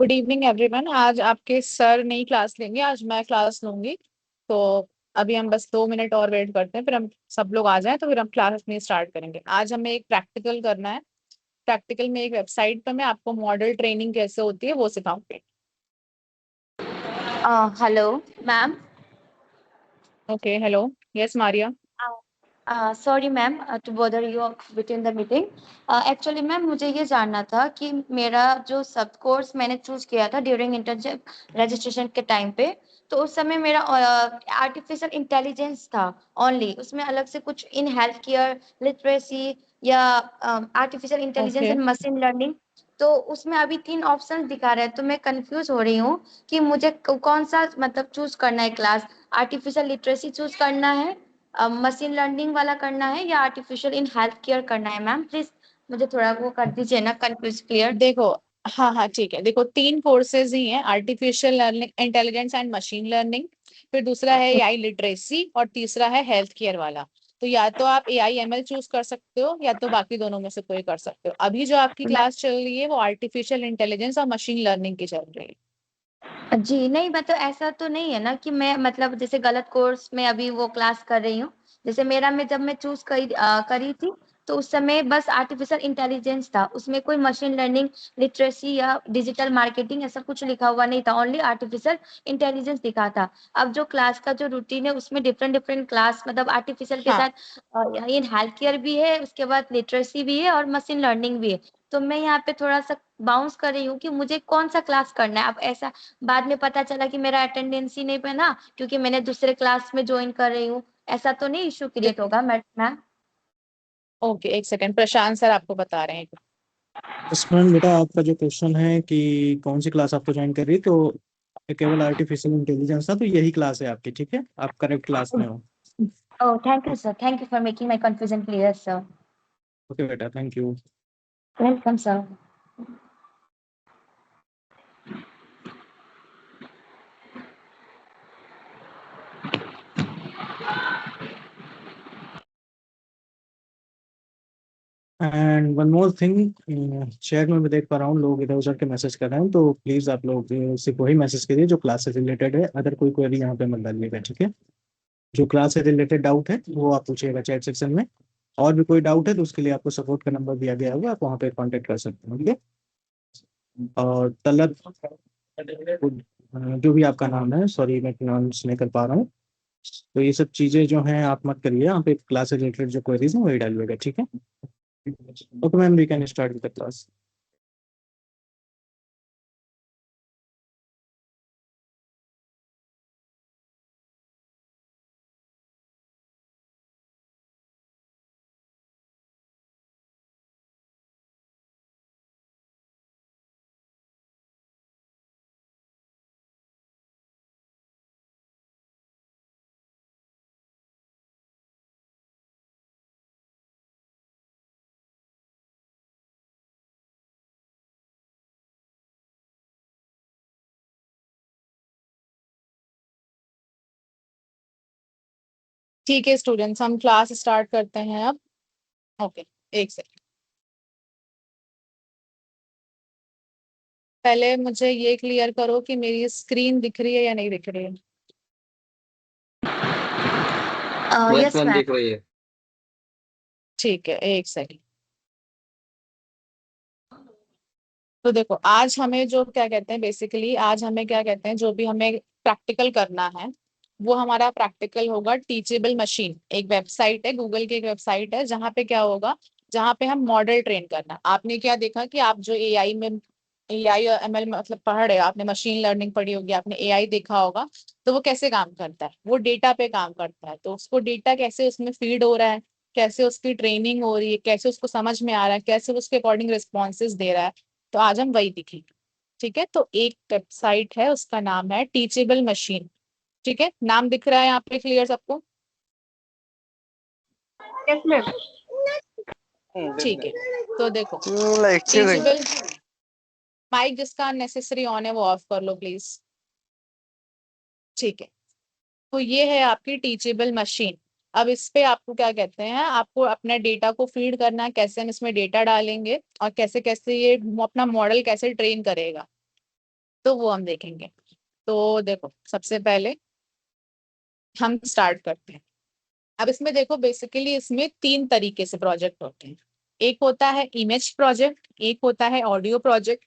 Good evening everyone. आज आपके sir नई क्लास लेंगे, आज मैं क्लास लूंगी। तो अभी हम बस 2 मिनट और वेट करते हैं, फिर हम सब लोग आ जाएं तो फिर हम क्लास अपनी स्टार्ट करेंगे। आज हमें एक प्रैक्टिकल करना है। प्रैक्टिकल में एक वेबसाइट पर मैं आपको मॉडल ट्रेनिंग कैसे होती है वो सिखाऊंगी। Hello ma'am. Okay, hello. Yes Maria. Sorry ma'am to bother you between the meeting. Actually ma'am मुझे ये जानना था कि मेरा जो सब कोर्स मैंने चूज किया था ड्यूरिंग इंटर्नशिप रजिस्ट्रेशन के टाइम पे, तो उस समय मेरा आर्टिफिशियल इंटेलिजेंस था ओनली। उसमें अलग से कुछ इन हेल्थ केयर लिटरेसी या artificial intelligence okay, and machine learning, तो उसमें अभी 3 ऑप्शंस दिखा रहे हैं। तो मैं कंफ्यूज हो रही हूँ कि मुझे कौन सा मतलब चूज करना है क्लास। आर्टिफिशियल लिटरेसी चूज करना है, मशीन लर्निंग वाला करना है, या आर्टिफिशियल इन हेल्थ केयर करना है। मैम प्लीज मुझे थोड़ा वो कर दीजिए ना, कंफ्यूज क्लियर। देखो। हाँ हाँ, ठीक है। देखो, 3 कोर्सेज ही हैं, artificial learning intelligence and machine learning. फिर दूसरा है एआई लिटरेसी और तीसरा है हेल्थ केयर वाला। तो या तो आप एआई एमएल चूज कर सकते हो या तो बाकी दोनों में से कोई कर सकते हो। अभी जो आपकी क्लास चल रही है वो आर्टिफिशियल इंटेलिजेंस और मशीन लर्निंग की चल रही है। जी नहीं, मतलब ऐसा तो नहीं है ना कि मैं मतलब जैसे गलत कोर्स में अभी वो क्लास कर रही हूँ। जैसे मेरा में जब मैं चूज करी थी, तो उस समय बस आर्टिफिशियल इंटेलिजेंस था, उसमें कोई मशीन लर्निंग लिटरेसी या डिजिटल मार्केटिंग ऐसा कुछ लिखा हुआ नहीं था, ओनली आर्टिफिशियल इंटेलिजेंस दिखा था। अब जो क्लास का जो रूटीन है उसमें डिफरेंट डिफरेंट क्लास मतलब आर्टिफिशियल के हाँ, साथ इन हेल्थ केयर भी है, उसके बाद लिटरेसी भी है और मशीन लर्निंग भी है। तो मैं यहाँ पे थोड़ा सा बाउंस कर रही हूँ कि मुझे कौन सा क्लास करना है। अब ऐसा बाद में पता चला कि मेरा अटेंडेंस ही नहीं बना क्योंकि मैंने दूसरे क्लास में ज्वाइन कर रही हूँ, ऐसा तो नहीं इश्यू क्रिएट होगा मैम? ओके, एक सेकेंड, प्रशांत सर आपको बता रहे हैं। यस मैम, बेटा आपका जो क्वेश्चन है कि कौन सी क्लास आपको ज्वाइन कर रही है, तो केवल आर्टिफिशियल इंटेलिजेंस था, तो यही क्लास है आपकी। ठीक है, आप करेक्ट क्लास में हो। Oh thank you sir, thank you for making my confusion clear sir. Okay बेटा, thank you. Welcome sir. And one more thing, chat में मैं देख पा रहा हूँ लोग इधर उधर के मैसेज कर रहे हैं, तो प्लीज़ आप लोग सिर्फ वही मैसेज करिए जो क्लास से रिलेटेड है। अदर कोई क्वेरी यहाँ पे मत डालिएगा, ठीक है। जो क्लास से रिलेटेड डाउट है वो आप पूछिएगा चैट सेक्शन में। और भी कोई डाउट है तो उसके लिए आपको सपोर्ट का नंबर दिया गया होगा, आप वहाँ पे कॉन्टेक्ट कर सकते हैं, ठीक है। और तलब, जो भी आपका नाम है, सॉरी मैं प्रोनाउंस नहीं कर पा रहा हूँ, तो ये सब चीज़ें जो हैं आप मत करिए। यहाँ पे क्लास से रिलेटेड जो क्वेरीज हैं वही डालिएगा, ठीक है। Okay ma'am, we can start with the class. ठीक है स्टूडेंट्स, हम क्लास स्टार्ट करते हैं अब। ओके, एक सेकेंड। पहले मुझे ये क्लियर करो कि मेरी स्क्रीन दिख रही है या नहीं दिख रही है। Yes ma'am ma'am. दिख रही है। ठीक है, एक सेकेंड। तो देखो, आज हमें जो क्या कहते हैं, बेसिकली आज हमें क्या कहते हैं, जो भी हमें प्रैक्टिकल करना है वो हमारा प्रैक्टिकल होगा टीचेबल मशीन। एक वेबसाइट है, गूगल की एक वेबसाइट है, जहाँ पे क्या होगा, जहाँ पे हम मॉडल ट्रेन करना। आपने क्या देखा कि आप जो एआई में एआई और एमएल मतलब पढ़ रहे हो, आपने मशीन लर्निंग पढ़ी होगी, आपने एआई देखा होगा। तो वो कैसे काम करता है, वो डेटा पे काम करता है। तो उसको डेटा कैसे उसमें फीड हो रहा है, कैसे उसकी ट्रेनिंग हो रही है, कैसे उसको समझ में आ रहा है, कैसे उसके अकॉर्डिंग रिस्पॉन्सेज दे रहा है। तो आज हम वही दिखेंगे। ठीक है, तो एक वेबसाइट है, उसका नाम है टीचेबल मशीन। ठीक है, नाम दिख रहा है यहाँ पे क्लियर सबको? Yes ma'am. ठीक है, तो देखो, टीचेबल, माइक जिसका अननेसेसरी ऑन है वो ऑफ कर लो प्लीज। ठीक है, तो ये है आपकी टीचेबल मशीन। अब इस पे आपको क्या कहते हैं, आपको अपने डेटा को फीड करना है, कैसे हम इसमें डेटा डालेंगे और कैसे कैसे ये अपना मॉडल कैसे ट्रेन करेगा। तो वो हम देखेंगे। तो देखो सबसे पहले हम स्टार्ट करते हैं। अब इसमें देखो बेसिकली इसमें 3 तरीके से प्रोजेक्ट होते हैं। एक होता है इमेज प्रोजेक्ट, एक होता है ऑडियो प्रोजेक्ट,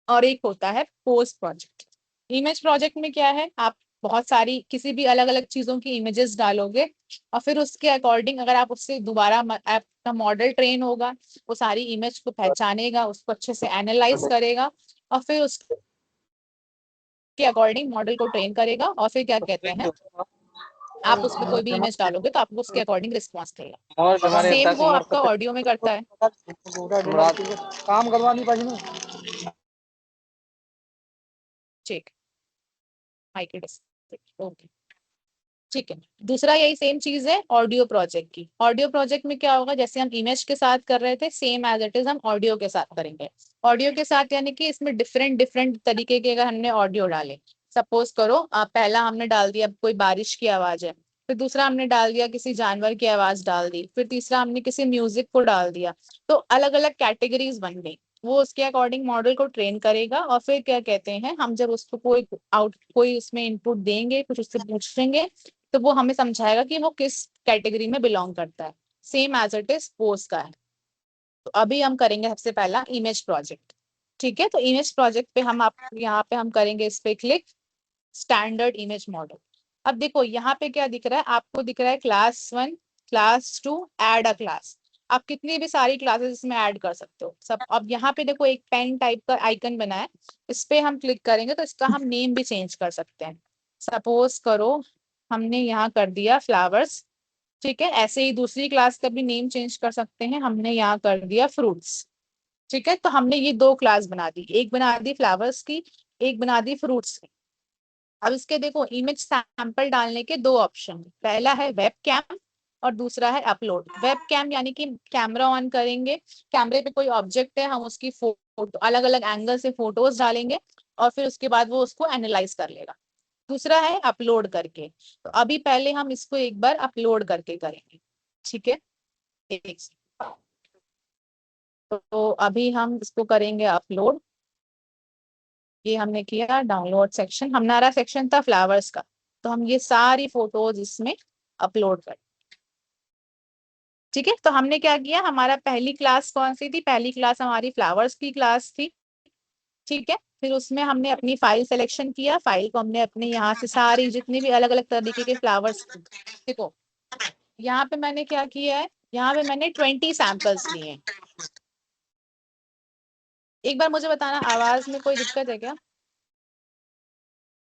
और एक होता है पोस्ट प्रोजेक्ट। इमेज प्रोजेक्ट में क्या है, आप बहुत सारी किसी भी अलग अलग चीजों की इमेजेस डालोगे और फिर उसके अकॉर्डिंग अगर आप उससे दोबारा आपका मॉडल ट्रेन होगा, वो सारी इमेज को पहचानेगा, उसको अच्छे से एनालाइज करेगा और फिर उसके अकॉर्डिंग मॉडल को ट्रेन करेगा और फिर क्या कहते हैं, आप उसमें कोई भी इमेज डालोगे तो आपको उसके अकॉर्डिंग रिस्पॉन्स देगा। और तुम्हारे सेम 10 वो उम्र आपका ऑडियो में करता है। काम करवानी पड़ी। ठीक, माइक ओके, ठीक है। दूसरा यही सेम चीज है ऑडियो प्रोजेक्ट की। ऑडियो प्रोजेक्ट में क्या होगा, जैसे हम इमेज के साथ कर रहे थे सेम एज इट इज हम ऑडियो के साथ करेंगे। ऑडियो के साथ यानी कि इसमें डिफरेंट डिफरेंट तरीके के अगर हमने ऑडियो डाले, सपोज करो पहला हमने डाल दिया कोई बारिश की आवाज है, फिर दूसरा हमने डाल दिया किसी जानवर की आवाज डाल दी, फिर तीसरा हमने किसी म्यूजिक को डाल दिया, तो अलग अलग कैटेगरीज बन गई। वो उसके अकॉर्डिंग मॉडल को ट्रेन करेगा और फिर क्या कहते हैं, हम जब उसको कोई उसमें इनपुट देंगे, कुछ उससे पूछेंगे, तो वो हमें समझाएगा कि वो किस कैटेगरी में बिलोंग करता है। Same as it is post का है। तो अभी हम करेंगे सबसे पहला इमेज प्रोजेक्ट। ठीक है, तो इमेज प्रोजेक्ट पे हम आप यहाँ पे हम करेंगे इस पे क्लिक, स्टैंडर्ड इमेज मॉडल। अब देखो यहाँ पे क्या दिख रहा है, आपको दिख रहा है क्लास 1, क्लास 2, ऐड अ क्लास। आप कितनी भी सारी क्लासेस इसमें ऐड कर सकते हो सब। अब यहाँ पे देखो एक पेन टाइप का आइकन बना है, इस पे हम क्लिक करेंगे तो इसका हम नेम भी चेंज कर सकते हैं। सपोज करो हमने यहाँ कर दिया फ्लावर्स। ठीक है, ऐसे ही दूसरी क्लास का भी नेम चेंज कर सकते हैं, हमने यहाँ कर दिया फ्रूट्स। ठीक है, तो हमने ये 2 क्लास बना दी, एक बना दी फ्लावर्स की, एक बना दी फ्रूट्स की। अब इसके देखो इमेज सैंपल डालने के 2 ऑप्शन, पहला है वेब कैम और दूसरा है अपलोड। वेब कैम यानी कि कैमरा ऑन करेंगे, कैमरे पे कोई ऑब्जेक्ट है, हम उसकी फोटो अलग अलग एंगल से फोटोज डालेंगे और फिर उसके बाद वो उसको एनालाइज कर लेगा। दूसरा है अपलोड करके। तो अभी पहले हम इसको एक बार अपलोड करके करेंगे। ठीक है, एक तो अभी हम इसको करेंगे अपलोड। ये हमने किया डाउनलोड सेक्शन, हमारा सेक्शन था फ्लावर्स का, तो हम ये सारी फोटोज इसमें अपलोड कर। ठीक है, तो हमने क्या किया, हमारा पहली क्लास कौन सी थी, पहली क्लास हमारी फ्लावर्स की क्लास थी। ठीक है, फिर उसमें हमने अपनी फाइल सिलेक्शन किया, फाइल को हमने अपने यहाँ से सारी जितनी भी अलग अलग तरीके के फ्लावर्स, देखो यहाँ पे मैंने क्या किया है, यहाँ पे मैंने 20 सैंपल्स लिए हैं। एक बार मुझे बताना आवाज में कोई दिक्कत है क्या?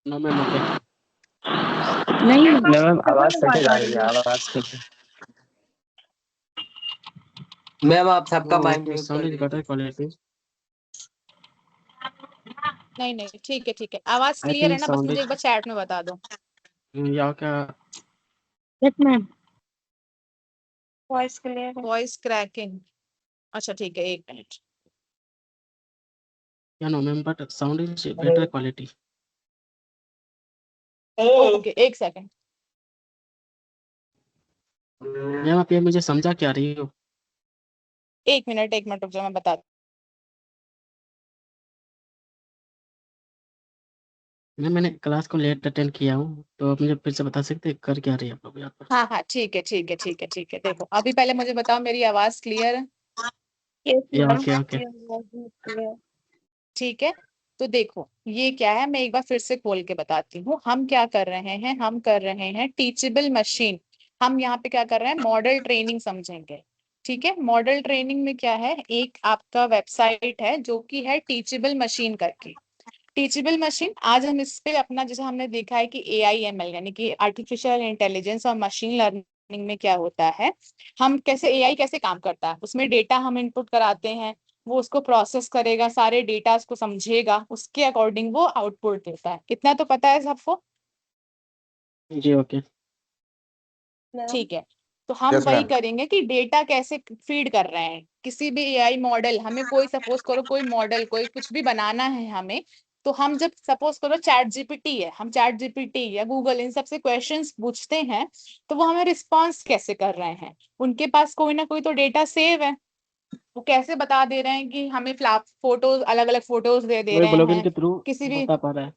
No ma'am okay. नहीं मैम आवाज कटे जा रही है, आवाज कटे। मैम आप सबका माइक म्यूट कर दीजिए। Better quality. नहीं नहीं, ठीक है ठीक है, आवाज आई क्लियर है थिंक ना, बस साउंड मुझे एक इज बार चैट में बता दो। या क्या यस मैम। वॉइस क्लियर है। वॉइस क्रैकिंग, अच्छा ठीक है, 1 minute. Yeah no ma'am but sound is better quality. Okay 1 second. Ma'am आप ये मुझे समझा क्या रही हो? 1 मिनट 1 मिनट रुक जाओ, मैं बता। मैम मैंने क्लास को लेट अटेंड किया हूँ, तो आप मुझे फिर से बता सकते हैं कर क्या रही है आप लोग यहाँ पर? हाँ हाँ ठीक है ठीक है ठीक है ठीक है, देखो अभी पहले मुझे बताओ मेरी आवाज क्लियर है? यस या मैम। Okay okay. क्लियर। ठीक है, तो देखो ये क्या है, मैं एक बार फिर से खोल के बताती हूँ। हम क्या कर रहे हैं, हम कर रहे हैं टीचेबल मशीन। हम यहाँ पे क्या कर रहे हैं, मॉडल ट्रेनिंग समझेंगे। ठीक है, मॉडल ट्रेनिंग में क्या है, एक आपका वेबसाइट है जो कि है टीचेबल मशीन करके। टीचेबल मशीन, आज हम इस पे अपना, जैसे हमने देखा है कि AI/ML यानी कि आर्टिफिशियल इंटेलिजेंस और मशीन लर्निंग में क्या होता है, हम कैसे AI कैसे काम करता है, उसमें डेटा हम इनपुट कराते हैं, वो उसको प्रोसेस करेगा, सारे डेटा को समझेगा, उसके अकॉर्डिंग वो आउटपुट देता है। इतना तो पता है सबको? जी ओके। ठीक है, तो हम यस वही मैम। करेंगे कि डेटा कैसे फीड कर रहे हैं किसी भी AI मॉडल। हमें कोई सपोज करो कोई मॉडल कोई कुछ भी बनाना है हमें, तो हम जब सपोज करो चैट जीपीटी है, हम चैट जीपीटी या गूगल इन सबसे क्वेश्चंस पूछते हैं, तो वो हमें रिस्पॉन्स कैसे कर रहे हैं, उनके पास कोई ना कोई तो डेटा सेव है। वो कैसे बता दे रहे हैं कि हमें फोटोज, अलग अलग फोटोज दे वही रहे ब्लॉगिंग हैं के थ्रू किसी भी, बता पा रहा है।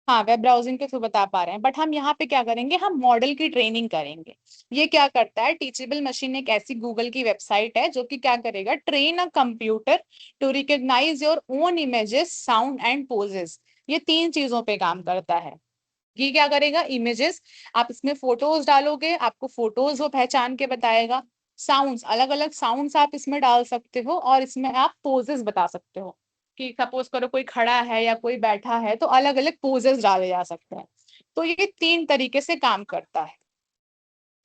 हाँ वेब ब्राउजिंग के थ्रू बता पा रहे हैं। बट हम यहाँ पे क्या करेंगे, हम मॉडल की ट्रेनिंग करेंगे। ये क्या करता है, टीचेबल मशीन एक ऐसी गूगल की वेबसाइट है जो कि क्या करेगा, train a computer to recognise your own images, sound and poses. ये 3 चीजों पे काम करता है। ये क्या करेगा, इमेजेस, आप इसमें फोटोज डालोगे, आपको फोटोज वो पहचान के बताएगा। साउंड्स, अलग अलग साउंड्स आप इसमें डाल सकते हो, और इसमें आप पोजेस बता सकते हो कि सपोज करो कोई खड़ा है या कोई बैठा है, तो अलग अलग पोजेस डाले जा सकते हैं। तो ये 3 तरीके से काम करता है।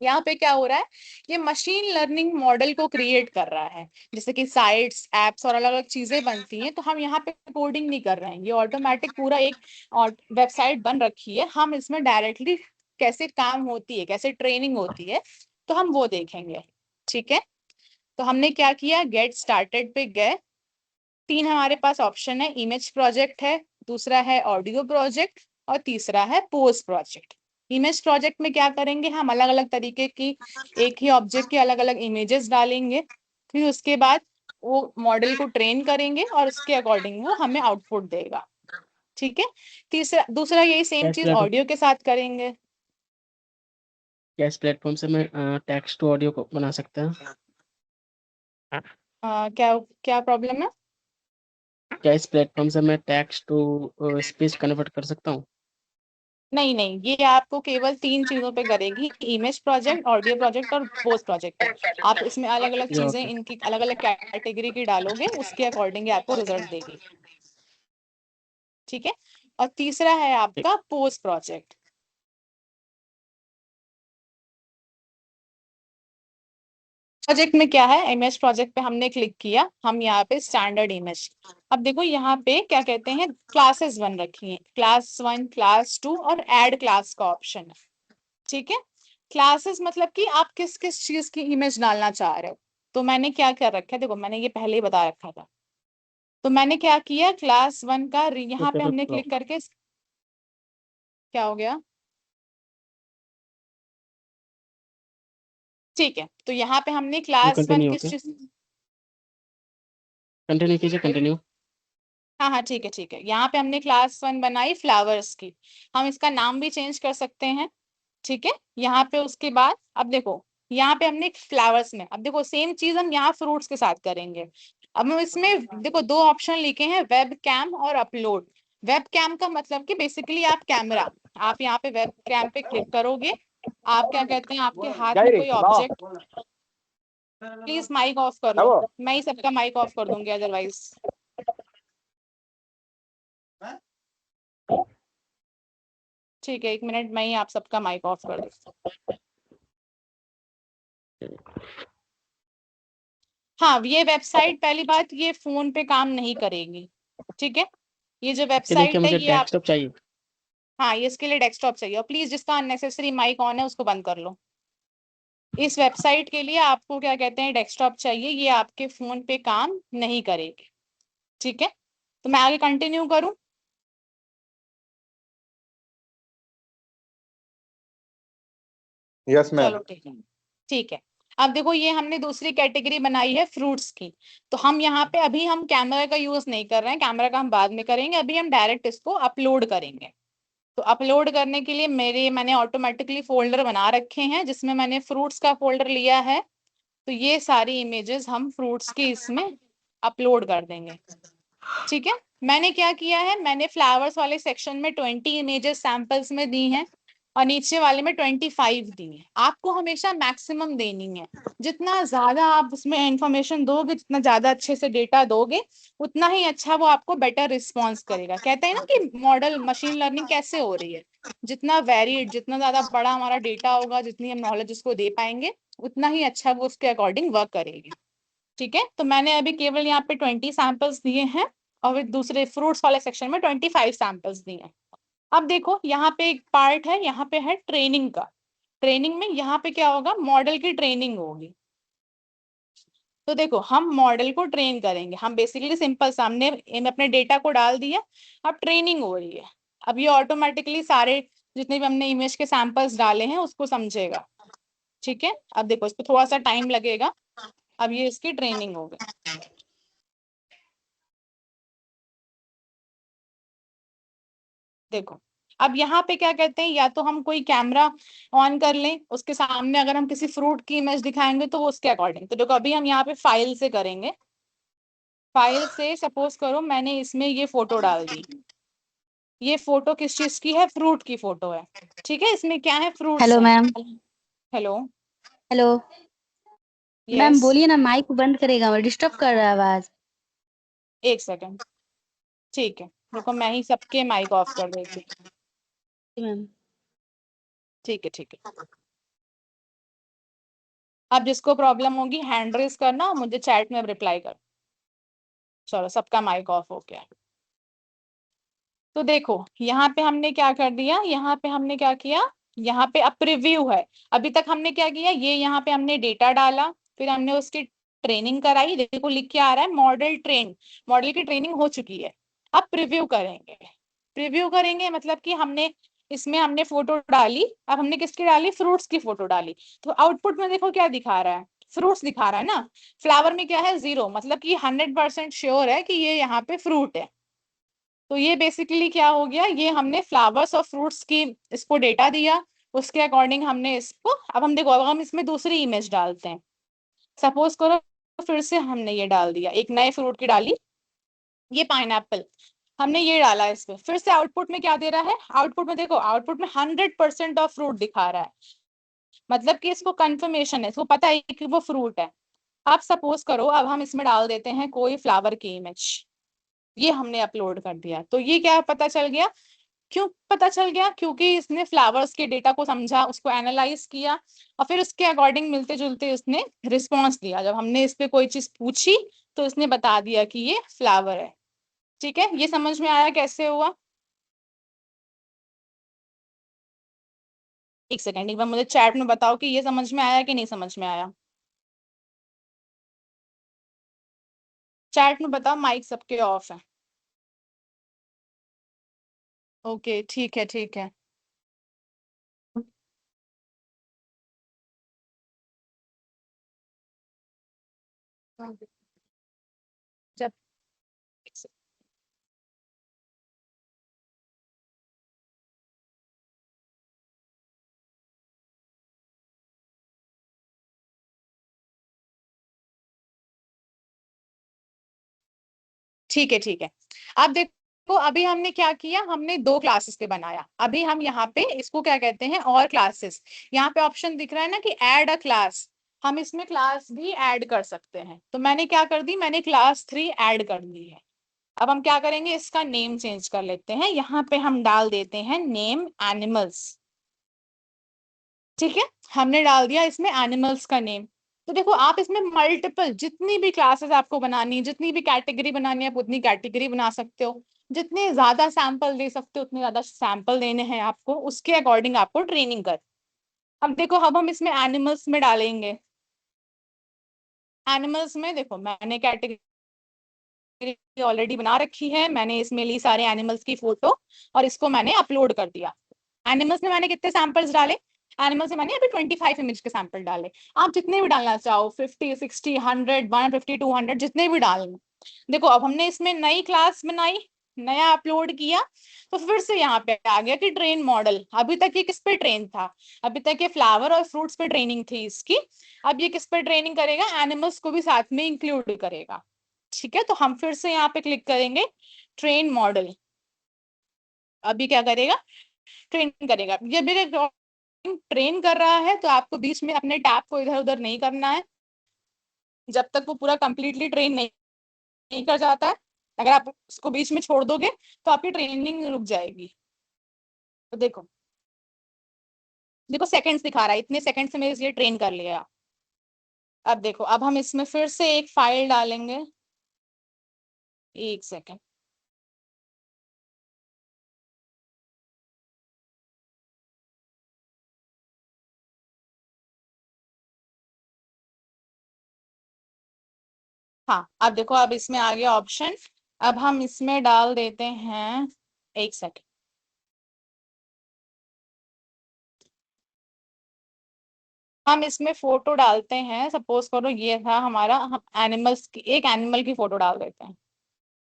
यहाँ पे क्या हो रहा है, ये मशीन लर्निंग मॉडल को क्रिएट कर रहा है। जैसे कि साइट्स, एप्स और अलग अलग चीजें बनती हैं, तो हम यहाँ पे कोडिंग नहीं कर रहे हैं, ये ऑटोमेटिक पूरा एक वेबसाइट बन रखी है। हम इसमें डायरेक्टली कैसे काम होती है, कैसे ट्रेनिंग होती है, तो हम वो देखेंगे। ठीक है, तो हमने क्या किया, गेट स्टार्टेड पे गए। 3 हमारे पास ऑप्शन है, इमेज प्रोजेक्ट है, दूसरा है ऑडियो प्रोजेक्ट, और तीसरा है पोस्ट प्रोजेक्ट। इमेज प्रोजेक्ट में क्या करेंगे, हम अलग अलग तरीके की एक ही ऑब्जेक्ट की अलग अलग इमेजेस डालेंगे, फिर उसके बाद वो मॉडल को ट्रेन करेंगे और उसके अकॉर्डिंग वो हमें आउटपुट देगा। ठीक है, तीसरा दूसरा यही सेम चीज ऑडियो के साथ करेंगे। क्या इस प्लेटफॉर्म से मैं टेक्स्ट टू ऑडियो को बना सकता है? क्या क्या प्रॉब्लम है? क्या इस प्लेटफॉर्म से मैं टेक्स्ट टू स्पीच कन्वर्ट कर सकता हूँ? नहीं नहीं, ये आपको केवल 3 चीजों पे करेगी, इमेज प्रोजेक्ट, ऑडियो प्रोजेक्ट और पोस्ट प्रोजेक्ट है। आप इसमें अलग अलग या चीजें ओके। इनकी अलग अलग कैटेगरी की डालोगे, उसके अकॉर्डिंग आपको रिजल्ट देगी। ठीक है, और तीसरा है आपका पोस्ट प्रोजेक्ट। प्रोजेक्ट में क्या है, इमेज प्रोजेक्ट पे हमने क्लिक किया, हम यहाँ पे स्टैंडर्ड इमेज। अब देखो यहाँ पे क्या कहते हैं, क्लासेस बन रखी हैं, क्लास 1, क्लास 2 और ऐड क्लास का ऑप्शन है। ठीक है, क्लासेस मतलब कि आप किस किस चीज की इमेज डालना चाह रहे हो। तो मैंने क्या कर रखा है, देखो मैंने ये पहले ही बता रखा था। तो मैंने क्या किया, क्लास 1 का यहाँ पे हमने क्लिक करके, क्या हो गया, ठीक है, तो यहाँ पे हमने क्लास 1 कंटिन्यू किस ओके, चीज, कंटिन्यू कीजिए, कंटिन्यू। हाँ हाँ ठीक है ठीक है, यहाँ पे हमने क्लास 1 बनाई फ्लावर्स की। हम इसका नाम भी चेंज कर सकते हैं। ठीक है, यहाँ पे उसके बाद अब देखो, यहाँ पे हमने फ्लावर्स में, अब देखो सेम चीज हम यहाँ फ्रूट्स के साथ करेंगे। अब हम इसमें देखो 2 ऑप्शन लिखे हैं, वेब कैम और अपलोड। वेब कैम का मतलब कि बेसिकली आप कैमरा, आप यहाँ पे वेब कैम पे क्लिक करोगे, आप क्या कहते हैं, आपके हाथ में कोई ऑब्जेक्ट, प्लीज माइक ऑफ कर लो, मैं ही सबका माइक ऑफ कर दूंगी अदरवाइज। ठीक है, 1 मिनट, मैं ही आप सबका माइक ऑफ कर दूँ। हाँ, ये वेबसाइट पहली बात ये फोन पे काम नहीं करेगी। ठीक है, ये जो चलिए, क्या वेबसाइट है मुझे ये आप, डेस्कटॉप चाहिए? हाँ ये इसके लिए डेस्कटॉप चाहिए, और प्लीज जिसका अननेसेसरी माइक ऑन है उसको बंद कर लो। इस वेबसाइट के लिए आपको क्या कहते हैं, डेस्कटॉप चाहिए, ये आपके फोन पे काम नहीं करेगी। ठीक है, तो मैं आगे कंटिन्यू करूं। Yes ma'am. चलो ठीक है, ठीक है। अब देखो ये हमने दूसरी कैटेगरी बनाई है फ्रूट्स की। तो हम यहाँ पे अभी हम कैमरा का यूज नहीं कर रहे हैं, कैमरा का हम बाद में करेंगे, अभी हम डायरेक्ट इसको अपलोड करेंगे। तो अपलोड करने के लिए मैंने ऑटोमेटिकली फोल्डर बना रखे हैं, जिसमें मैंने फ्रूट्स का फोल्डर लिया है। तो ये सारी इमेजेस हम फ्रूट्स की इसमें अपलोड कर देंगे। ठीक है, मैंने क्या किया है, मैंने फ्लावर्स वाले सेक्शन में 20 इमेजेस सैंपल्स में दी हैं, और नीचे वाले में 25 दी है। आपको हमेशा मैक्सिमम देनी है, जितना ज्यादा आप उसमें इंफॉर्मेशन दोगे, जितना ज्यादा अच्छे से डेटा दोगे, उतना ही अच्छा वो आपको बेटर रिस्पॉन्स करेगा। कहते हैं ना कि मॉडल मशीन लर्निंग कैसे हो रही है, जितना वेरिड, जितना ज्यादा बड़ा हमारा डेटा होगा, जितनी हम नॉलेज उसको दे पाएंगे, उतना ही अच्छा वो उसके अकॉर्डिंग वर्क करेगी। ठीक है, तो मैंने अभी केवल यहाँ पे 20 सैंपल्स दिए हैं, और फिर दूसरे फ्रूट्स वाले सेक्शन में 25 सैंपल्स दिए हैं। अब देखो यहाँ पे एक पार्ट है, यहाँ पे है ट्रेनिंग का। ट्रेनिंग में यहाँ पे क्या होगा, मॉडल की ट्रेनिंग होगी। तो देखो हम मॉडल को ट्रेन करेंगे, हम बेसिकली सिंपल सामने अपने डेटा को डाल दिया, अब ट्रेनिंग हो रही है। अब ये ऑटोमेटिकली सारे जितने भी हमने इमेज के सैंपल्स डाले हैं उसको समझेगा। ठीक है, अब देखो इस पर थोड़ा सा टाइम लगेगा। अब ये इसकी ट्रेनिंग हो गई। देखो अब यहाँ पे क्या कहते हैं, या तो हम कोई कैमरा ऑन कर लें, उसके सामने अगर हम किसी फ्रूट की इमेज दिखाएंगे तो वो उसके अकॉर्डिंग। तो देखो अभी हम यहाँ पे फाइल से करेंगे। फाइल से सपोज करो मैंने इसमें ये फोटो डाल दी। ये फोटो किस चीज की है? फ्रूट की फोटो है। ठीक है, इसमें क्या है? फ्रूट्स हेलो हैं। Ma'am. Hello. Hello ma'am, yes. बोलिए ना, माइक बंद करेगा, डिस्टर्ब कर रहा है आवाज। एक सेकंड। ठीक है, देखो मैं ही सबके माइक ऑफ कर देती हूँ। मैम ठीक है ठीक है। अब जिसको प्रॉब्लम होगी हैंड रेज करना, मुझे चैट में रिप्लाई कर। चलो सबका माइक ऑफ हो गया। तो देखो यहाँ पे हमने क्या कर दिया, यहाँ पे हमने क्या किया, यहाँ पे अब प्रीव्यू है। अभी तक हमने क्या किया, ये यहाँ पे हमने डेटा डाला, फिर हमने उसकी ट्रेनिंग कराई। देखो लिख के आ रहा है मॉडल ट्रेन, मॉडल की ट्रेनिंग हो चुकी है। अब प्रीव्यू करेंगे। प्रीव्यू करेंगे मतलब कि हमने इसमें हमने फोटो डाली, अब हमने किसकी डाली? फ्रूट्स की फोटो डाली। तो आउटपुट में देखो क्या दिखा रहा है? फ्रूट्स दिखा रहा है ना। फ्लावर में क्या है? 0, मतलब कि 100% श्योर है कि ये यहाँ पे फ्रूट है। तो ये बेसिकली क्या हो गया, ये हमने फ्लावर्स और फ्रूट्स की इसको डेटा दिया, उसके अकॉर्डिंग हमने इसको। अब हम देखो, अब हम इसमें दूसरी इमेज डालते हैं। सपोज करो फिर से हमने ये डाल दिया, एक नए फ्रूट की डाली, ये पाइनएप्पल। हमने ये डाला इस पे, फिर से आउटपुट में क्या दे रहा है? आउटपुट में देखो, आउटपुट में 100% ऑफ फ्रूट दिखा रहा है, मतलब कि इसको कंफर्मेशन है, इसको पता है कि वो फ्रूट है। अब सपोज करो अब हम इसमें डाल देते हैं कोई फ्लावर की इमेज, ये हमने अपलोड कर दिया। तो ये क्या पता चल गया? क्यों पता चल गया? क्योंकि इसने फ्लावर्स के डेटा को समझा, उसको एनालाइज किया, और फिर उसके अकॉर्डिंग मिलते जुलते उसने रिस्पॉन्स दिया। जब हमने इस पे कोई चीज पूछी तो इसने बता दिया कि ये फ्लावर है। ठीक है, ये समझ में आया कैसे हुआ? एक सेकेंड, एक बार मुझे चैट में बताओ कि ये समझ में आया कि नहीं समझ में आया। चैट में बताओ, माइक सबके ऑफ है। ओके ठीक है ठीक है। जब ठीक है ठीक है। अब देखो अभी हमने क्या किया, हमने 2 क्लासेस पे बनाया। अभी हम यहाँ पे इसको क्या कहते हैं, और क्लासेस। यहाँ पे ऑप्शन दिख रहा है ना कि ऐड अ क्लास, हम इसमें क्लास भी ऐड कर सकते हैं। तो मैंने क्या कर दी, मैंने क्लास 3 ऐड कर दी है। अब हम क्या करेंगे, इसका नेम चेंज कर लेते हैं। यहाँ पे हम डाल देते हैं नेम एनिमल्स। ठीक है, हमने डाल दिया इसमें एनिमल्स का नेम। तो देखो आप इसमें मल्टीपल जितनी भी क्लासेस आपको बनानी है, जितनी भी कैटेगरी बनानी है, आप उतनी कैटेगरी बना सकते हो। जितने ज्यादा सैंपल दे सकते हो उतने ज्यादा सैंपल देने हैं आपको, उसके अकॉर्डिंग आपको ट्रेनिंग कर। अब देखो अब हम इसमें एनिमल्स में डालेंगे। एनिमल्स में देखो मैंने कैटेगरी ऑलरेडी बना रखी है, मैंने इसमें ली सारे एनिमल्स की फोटो और इसको मैंने अपलोड कर दिया। एनिमल्स में मैंने कितने सैंपल्स डाले? एनिमल्स में मैंने अभी 25 इमेज के सैंपल डाले। आप जितने भी डालना चाहो, 50, 60, 100, 150, 200, जितने भी डालना। देखो अब हमने इसमें नई क्लास बनाई, नया अपलोड किया, तो फिर से यहाँ पे आ गया कि ट्रेन मॉडल। अभी तक ये किस पे ट्रेन था? अभी तक ये फ्लावर और फ्रूट्स पे ट्रेनिंग थी इसकी। अब ये किस पे ट्रेनिंग करेगा? एनिमल्स को भी साथ में इंक्लूड करेगा। ठीक है, तो हम फिर से यहाँ पे क्लिक करेंगे ट्रेन मॉडल। अभी क्या करेगा? ट्रेन करेगा। ये मेरे ट्रेन कर रहा है, तो आपको बीच में अपने टैब को इधर उधर नहीं करना है जब तक वो पूरा कंप्लीटली ट्रेन नहीं कर जाता है। अगर आप उसको बीच में छोड़ दोगे तो आपकी ट्रेनिंग रुक जाएगी। तो देखो, देखो सेकंड्स दिखा रहा है, इतने सेकंड से मेरे ये ट्रेन कर लिया। अब देखो अब हम इसमें फिर से एक फाइल डालेंगे। एक सेकंड। हाँ अब देखो, अब इसमें आ गया ऑप्शन। अब हम इसमें डाल देते हैं, एक सेकंड। हम इसमें फोटो डालते हैं, सपोज करो ये था हमारा, हम एनिमल्स की, एक एनिमल की फोटो डाल देते हैं,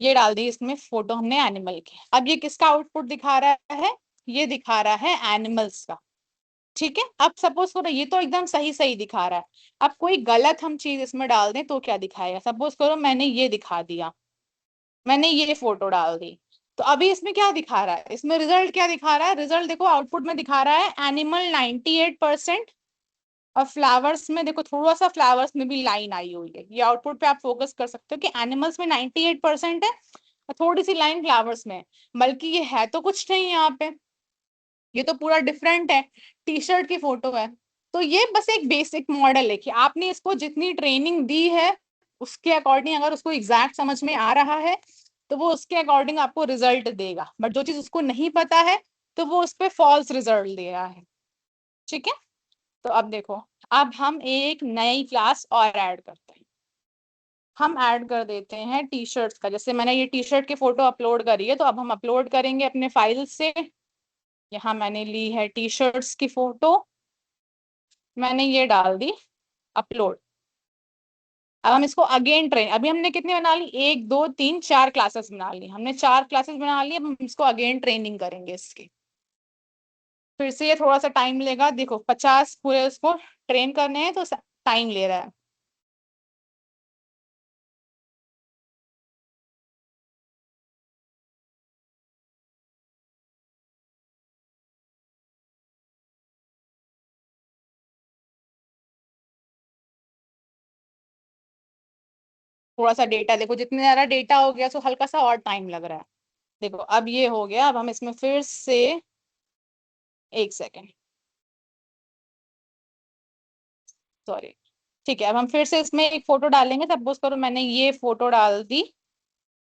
ये डाल दी इसमें फोटो हमने एनिमल की। अब ये किसका आउटपुट दिखा रहा है? ये दिखा रहा है एनिमल्स का। ठीक है, अब सपोज करो ये तो एकदम सही सही दिखा रहा है, अब कोई गलत हम चीज इसमें डाल दें तो क्या दिखाएगा? सपोज करो मैंने ये दिखा दिया, मैंने ये फोटो डाल दी, तो अभी इसमें क्या दिखा रहा है? इसमें रिजल्ट क्या दिखा रहा है? रिजल्ट देखो आउटपुट में दिखा रहा है एनिमल 98%, और फ्लावर्स में देखो थोड़ा सा फ्लावर्स में भी लाइन आई हुई है। ये आउटपुट पे आप फोकस कर सकते हो कि एनिमल्स में 98% है और थोड़ी सी लाइन फ्लावर्स में, बल्कि ये है तो कुछ नहीं यहाँ पे, ये तो पूरा डिफरेंट है, टी शर्ट की फोटो है। तो ये बस एक बेसिक मॉडल है कि आपने इसको जितनी ट्रेनिंग दी है उसके अकॉर्डिंग अगर उसको एग्जैक्ट समझ में आ रहा है तो वो उसके अकॉर्डिंग आपको रिजल्ट देगा, बट जो चीज उसको नहीं पता है तो वो उस पर फॉल्स रिजल्ट दे रहा है। ठीक है, तो अब देखो, अब हम एक नई क्लास और ऐड करते हैं। हम ऐड कर देते हैं टी शर्ट्स का। जैसे मैंने ये टी शर्ट की फोटो अपलोड करी है, तो अब हम अपलोड करेंगे अपने फाइल से। यहाँ मैंने ली है टी शर्ट्स की फोटो, मैंने ये डाल दी अपलोड। अब हम इसको अगेन ट्रेन, अभी हमने कितनी बना ली? 1 2 3 4 क्लासेस बना ली, हमने 4 क्लासेस बना ली। अब हम इसको अगेन ट्रेनिंग करेंगे इसकी, फिर से ये थोड़ा सा टाइम लेगा। देखो 50 पूरे उसको ट्रेन करने हैं तो टाइम ले रहा है। थोड़ा सा डेटा देखो, जितने ज्यादा डेटा हो गया तो हल्का सा और टाइम लग रहा है। देखो अब ये हो गया, अब हम इसमें फिर से, एक सेकेंड, सॉरी, ठीक है, अब हम फिर से इसमें एक फोटो डालेंगे। सपोज करो मैंने ये फोटो डाल दी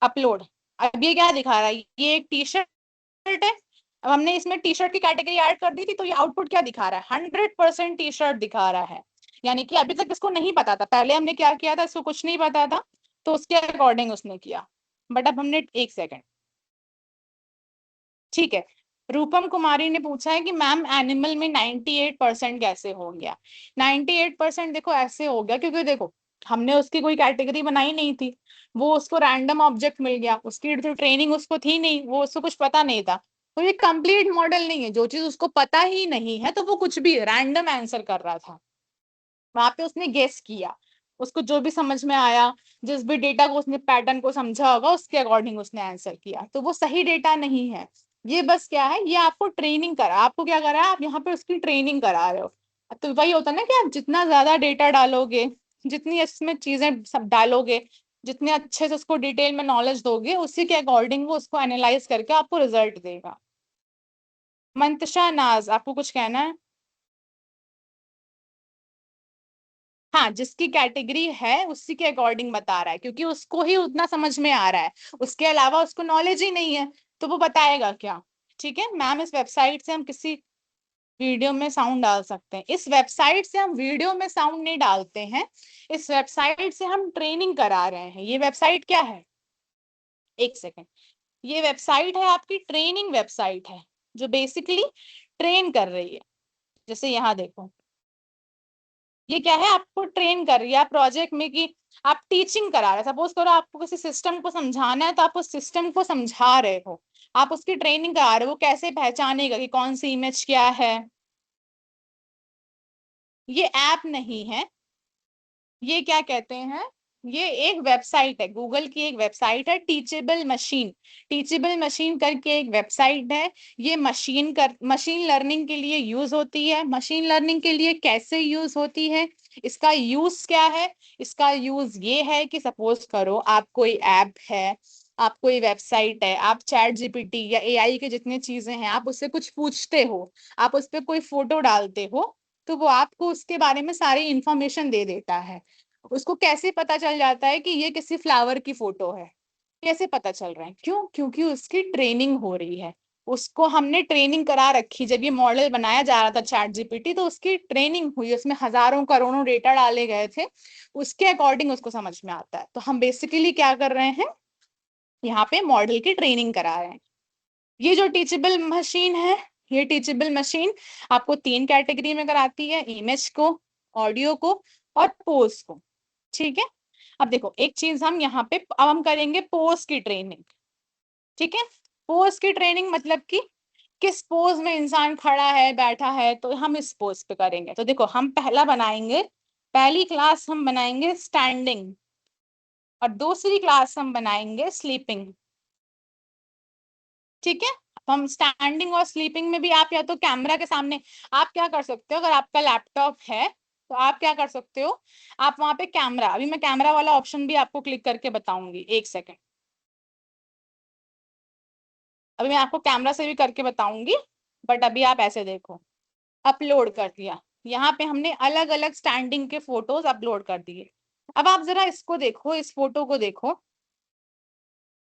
अपलोड। अब ये क्या दिखा रहा है? ये एक टी शर्ट है। अब हमने इसमें टी शर्ट की कैटेगरी ऐड कर दी थी, तो ये आउटपुट क्या दिखा रहा है? 100% टी शर्ट दिखा रहा है। यानी कि अभी तक इसको नहीं पता था, पहले हमने क्या किया था, इसको कुछ नहीं पता था तो उसके अकॉर्डिंग उसने किया। बट अब हमने, एक सेकेंड, ठीक है, रूपम कुमारी ने पूछा है कि मैम एनिमल में 98% कैसे हो गया? 98% देखो ऐसे हो गया क्योंकि देखो हमने उसकी कोई कैटेगरी बनाई नहीं थी, वो उसको रैंडम ऑब्जेक्ट मिल गया, उसकी जो ट्रेनिंग उसको थी नहीं, वो उसको कुछ पता नहीं था। तो ये कंप्लीट मॉडल नहीं है, जो चीज उसको पता ही नहीं है तो वो कुछ भी रैंडम आंसर कर रहा था। वहां पे उसने गेस किया, उसको जो भी समझ में आया, जिस भी डेटा को उसने पैटर्न को समझा होगा उसके अकॉर्डिंग उसने आंसर किया, तो वो सही डेटा नहीं है। ये बस क्या है, ये आपको ट्रेनिंग करा, आपको क्या करा है, आप यहाँ पे उसकी ट्रेनिंग करा रहे हो। तो वही होता है ना कि आप जितना ज्यादा डेटा डालोगे, जितनी इसमें चीजें सब डालोगे, जितने अच्छे से उसको डिटेल में नॉलेज दोगे, उसी के अकॉर्डिंग वो उसको एनालाइज करके आपको रिजल्ट देगा। मंतशा नाज, आपको कुछ कहना है? हाँ, जिसकी कैटेगरी है उसी के अकॉर्डिंग बता रहा है, क्योंकि उसको ही उतना समझ में आ रहा है, उसके अलावा उसको नॉलेज ही नहीं है, तो वो बताएगा क्या? ठीक है मैम, इस वेबसाइट से हम किसी वीडियो में साउंड डाल सकते हैं? इस वेबसाइट से हम वीडियो में साउंड नहीं डालते हैं, इस वेबसाइट से हम ट्रेनिंग करा रहे हैं। ये वेबसाइट क्या है? एक सेकेंड, ये वेबसाइट है आपकी ट्रेनिंग वेबसाइट है, जो बेसिकली ट्रेन कर रही है। जैसे यहाँ देखो, ये क्या है, आपको ट्रेन कर रही है प्रोजेक्ट में कि आप टीचिंग करा रहे हैं। सपोज करो आपको किसी सिस्टम को समझाना है, तो आप उस सिस्टम को समझा रहे हो, आप उसकी ट्रेनिंग करा रहे हो, वो कैसे पहचानेगा कि कौन सी इमेज क्या है। ये ऐप नहीं है, ये क्या कहते हैं, ये एक वेबसाइट है, गूगल की एक वेबसाइट है, टीचेबल मशीन। टीचेबल मशीन करके एक वेबसाइट है। ये मशीन लर्निंग के लिए यूज होती है। मशीन लर्निंग के लिए कैसे यूज होती है, इसका यूज क्या है? इसका यूज ये है कि सपोज करो आप कोई ऐप है, आप कोई वेबसाइट है, आप चैट जीपीटी या एआई के जितने चीजें हैं, आप उससे कुछ पूछते हो, आप उस पर कोई फोटो डालते हो, तो वो आपको उसके बारे में सारी इंफॉर्मेशन दे देता है। उसको कैसे पता चल जाता है कि ये किसी फ्लावर की फोटो है? कैसे पता चल रहा है? क्यों? क्योंकि उसकी ट्रेनिंग हो रही है, उसको हमने ट्रेनिंग करा रखी। जब ये मॉडल बनाया जा रहा था चैट जीपीटी, तो उसकी ट्रेनिंग हुई, उसमें हजारों करोड़ों डेटा डाले गए थे, उसके अकॉर्डिंग उसको समझ में आता है। तो हम बेसिकली क्या कर रहे हैं, यहाँ पे मॉडल की ट्रेनिंग करा रहे हैं। ये जो टीचेबल मशीन है, ये टीचेबल मशीन आपको 3 कैटेगरी में कराती है, इमेज को, ऑडियो को और पोज को। ठीक है, अब देखो एक चीज हम यहाँ पे अब हम करेंगे पोज की ट्रेनिंग। ठीक है, पोज की ट्रेनिंग मतलब कि किस पोज में इंसान खड़ा है बैठा है, तो हम इस पोज पे करेंगे। तो देखो हम पहली क्लास हम बनाएंगे स्टैंडिंग और दूसरी क्लास हम बनाएंगे स्लीपिंग। ठीक है, तो हम स्टैंडिंग और स्लीपिंग में भी आप या तो कैमरा के सामने, आप क्या कर सकते हो, अगर आपका लैपटॉप है तो आप क्या कर सकते हो, आप वहां पे कैमरा, अभी मैं कैमरा वाला ऑप्शन भी आपको क्लिक करके बताऊंगी, एक सेकेंड, अभी मैं आपको कैमरा से भी करके बताऊंगी, बट अभी आप ऐसे देखो, अपलोड कर दिया, यहाँ पे हमने अलग अलग स्टैंडिंग के फोटोज अपलोड कर दिए। अब आप जरा इसको देखो, इस फोटो को देखो,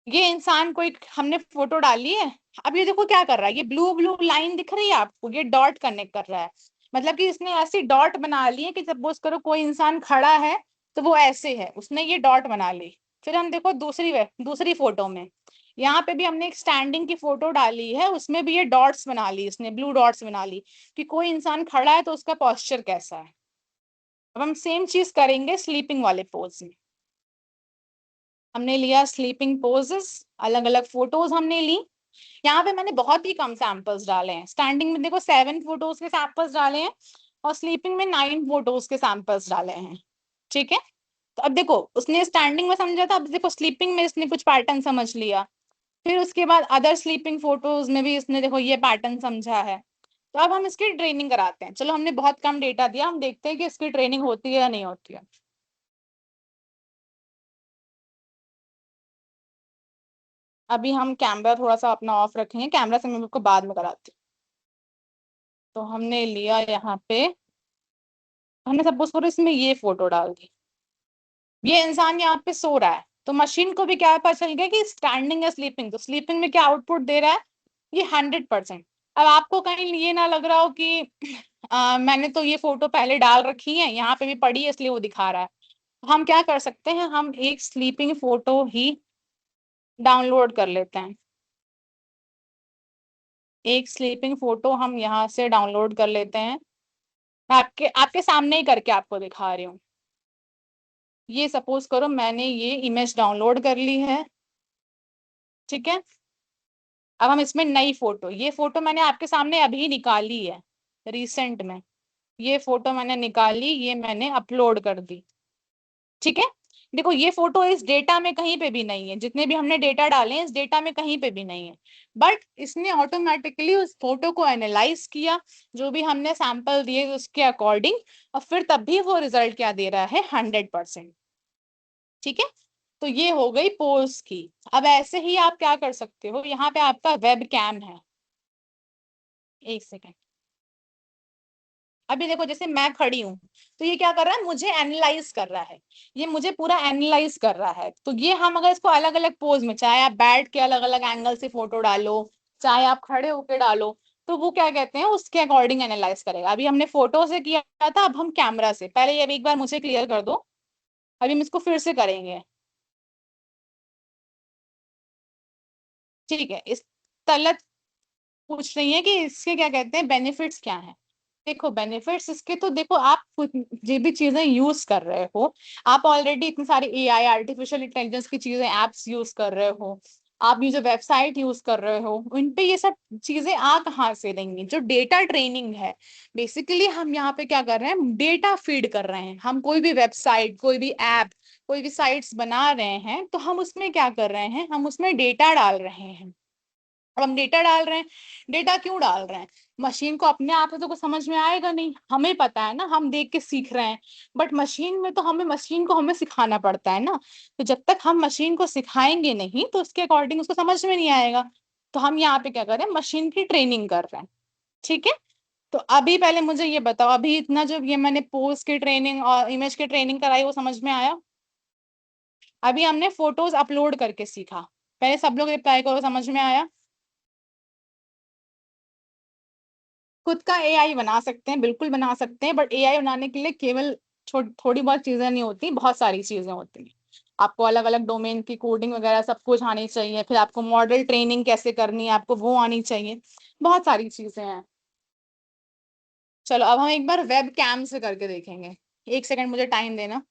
ये इंसान कोई हमने फोटो डाली है, अब ये देखो क्या कर रहा है, ये ब्लू ब्लू लाइन दिख रही है आपको, ये डॉट कनेक्ट कर रहा है, मतलब कि इसने ऐसी डॉट बना ली है कि सपोज करो कोई इंसान खड़ा है तो वो ऐसे है, उसने ये डॉट बना ली। फिर हम देखो दूसरी फोटो में, यहाँ पे भी हमने एक स्टैंडिंग की फोटो डाली है, उसमें भी ये डॉट्स बना ली, इसने ब्लू डॉट्स बना ली कि कोई इंसान खड़ा है तो उसका पोस्चर कैसा है। अब हम सेम चीज करेंगे स्लीपिंग वाले पोज में। हमने लिया स्लीपिंग पोजेस, अलग अलग फोटोज हमने ली, यहाँ पे मैंने बहुत ही कम सैंपल्स डाले हैं। स्टैंडिंग में देखो 7 फोटोज के सैंपल्स डाले हैं और स्लीपिंग में 9 फोटोज के सैंपल्स डाले हैं। ठीक है, तो अब देखो उसने स्टैंडिंग में समझा था, अब देखो स्लीपिंग में इसने कुछ पैटर्न समझ लिया, फिर उसके बाद अदर स्लीपिंग फोटोज में भी इसने देखो ये पैटर्न समझा है। तो अब हम इसकी ट्रेनिंग कराते हैं। चलो हमने बहुत कम डेटा दिया, हम देखते हैं कि इसकी ट्रेनिंग होती है या नहीं होती है। अभी हम कैमरा थोड़ा सा अपना ऑफ रखेंगे, कैमरा से मैं आपको बाद में कराती हूँ। तो हमने लिया यहाँ पे, हमने सपोज करो इसमें ये फोटो डाल दी, ये इंसान यहाँ पे सो रहा है, तो मशीन को भी क्या पता चल गया कि स्टैंडिंग या स्लीपिंग, तो स्लीपिंग में क्या आउटपुट दे रहा है, ये 100%। अब आपको कहीं ये ना लग रहा हो कि मैंने तो ये फोटो पहले डाल रखी है, यहाँ पे भी पड़ी है इसलिए वो दिखा रहा है। हम क्या कर सकते हैं, हम एक स्लीपिंग फोटो ही डाउनलोड कर लेते हैं, एक स्लीपिंग फोटो हम यहाँ से डाउनलोड कर लेते हैं। मैं आपके आपके सामने ही करके आपको दिखा रही हूँ। ये सपोज करो मैंने ये इमेज डाउनलोड कर ली है। ठीक है, अब हम इसमें नई फोटो, ये फोटो मैंने आपके सामने अभी निकाली है रिसेंट में, ये फोटो मैंने निकाली, ये मैंने अपलोड कर दी। ठीक है, देखो ये फोटो इस डेटा में कहीं पे भी नहीं है, जितने भी हमने डेटा डाले हैं इस डेटा में कहीं पे भी नहीं है, बट इसने ऑटोमेटिकली उस फोटो को एनालाइज किया, जो भी हमने सैंपल दिए उसके अकॉर्डिंग, और फिर तब भी वो रिजल्ट क्या दे रहा है, 100%। ठीक है, तो ये हो गई पोज की। अब ऐसे ही आप क्या कर सकते हो, यहाँ पे आपका वेब कैम है, एक सेकेंड, अभी देखो जैसे मैं खड़ी हूं, तो ये क्या कर रहा है, मुझे एनालाइज कर रहा है, ये मुझे पूरा एनालाइज कर रहा है। तो ये हम अगर इसको अलग अलग पोज में, चाहे आप बैठ के अलग अलग एंगल से फोटो डालो, चाहे आप खड़े होके डालो, तो वो क्या कहते हैं उसके अकॉर्डिंग एनालाइज करेगा। अभी हमने फोटो से किया था, अब हम कैमरा से, पहले ये एक बार मुझे क्लियर कर दो, अभी हम इसको फिर से करेंगे। ठीक है, इस तलत पूछ रही है कि इसके क्या कहते हैं, बेनिफिट्स क्या हैं। देखो बेनिफिट्स इसके, तो देखो आप जो भी चीजें यूज कर रहे हो, आप ऑलरेडी इतनी सारी एआई आर्टिफिशियल इंटेलिजेंस की चीजें एप्स यूज कर रहे हो, आप ये जो वेबसाइट यूज कर रहे हो, उन पे ये सब चीजें आ कहाँ से देंगी, जो डेटा ट्रेनिंग है। बेसिकली हम यहाँ पे क्या कर रहे हैं, डेटा फीड कर रहे हैं। हम कोई भी वेबसाइट, कोई भी ऐप, कोई भी साइट्स बना रहे हैं, तो हम उसमें क्या कर रहे हैं, हम उसमें डेटा डाल रहे हैं। अब हम डेटा डाल रहे हैं, डेटा क्यों डाल रहे हैं, मशीन को अपने आप से तो कुछ समझ में आएगा नहीं, हमें पता है ना, हम देख के सीख रहे हैं, बट मशीन में तो मशीन को हमें सिखाना पड़ता है ना। तो जब तक हम मशीन को सिखाएंगे नहीं तो उसके अकॉर्डिंग उसको समझ में नहीं आएगा। तो हम यहाँ पे क्या कर रहे हैं, मशीन की ट्रेनिंग कर रहे हैं। ठीक है, तो अभी पहले मुझे ये बताओ, अभी इतना जो ये मैंने पोज की ट्रेनिंग और इमेज की ट्रेनिंग कराई वो समझ में आया। अभी हमने फोटोज अपलोड करके सीखा, पहले सब लोग रिप्लाई करो, समझ में आया। खुद का एआई बना सकते हैं, बिल्कुल बना सकते हैं, बट एआई बनाने के लिए केवल थोड़ी बहुत चीजें नहीं होती, बहुत सारी चीजें होती हैं। आपको अलग अलग डोमेन की कोडिंग वगैरह सब कुछ आनी चाहिए, फिर आपको मॉडल ट्रेनिंग कैसे करनी है आपको वो आनी चाहिए, बहुत सारी चीजें हैं। चलो अब हम एक बार वेब कैम से करके देखेंगे। एक सेकंड मुझे टाइम देना।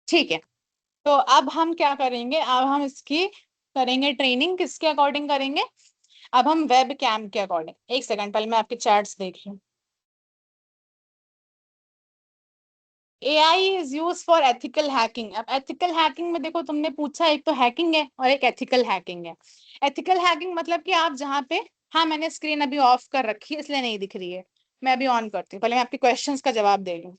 ठीक है, तो अब हम क्या करेंगे, अब हम इसकी करेंगे ट्रेनिंग, किसके अकॉर्डिंग करेंगे, अब हम वेब कैम के अकॉर्डिंग। एक सेकंड पहले मैं आपके चैट्स देख लूं। AI is use for ethical hacking. अब एथिकल हैकिंग में देखो तुमने पूछा, एक तो हैकिंग है और एक एथिकल हैकिंग है। एथिकल हैकिंग मतलब कि आप जहाँ पे, हाँ मैंने स्क्रीन अभी ऑफ कर रखी है इसलिए नहीं दिख रही है, मैं अभी ऑन करती हूँ, पहले मैं आपके क्वेश्चंस का जवाब दे लूँ।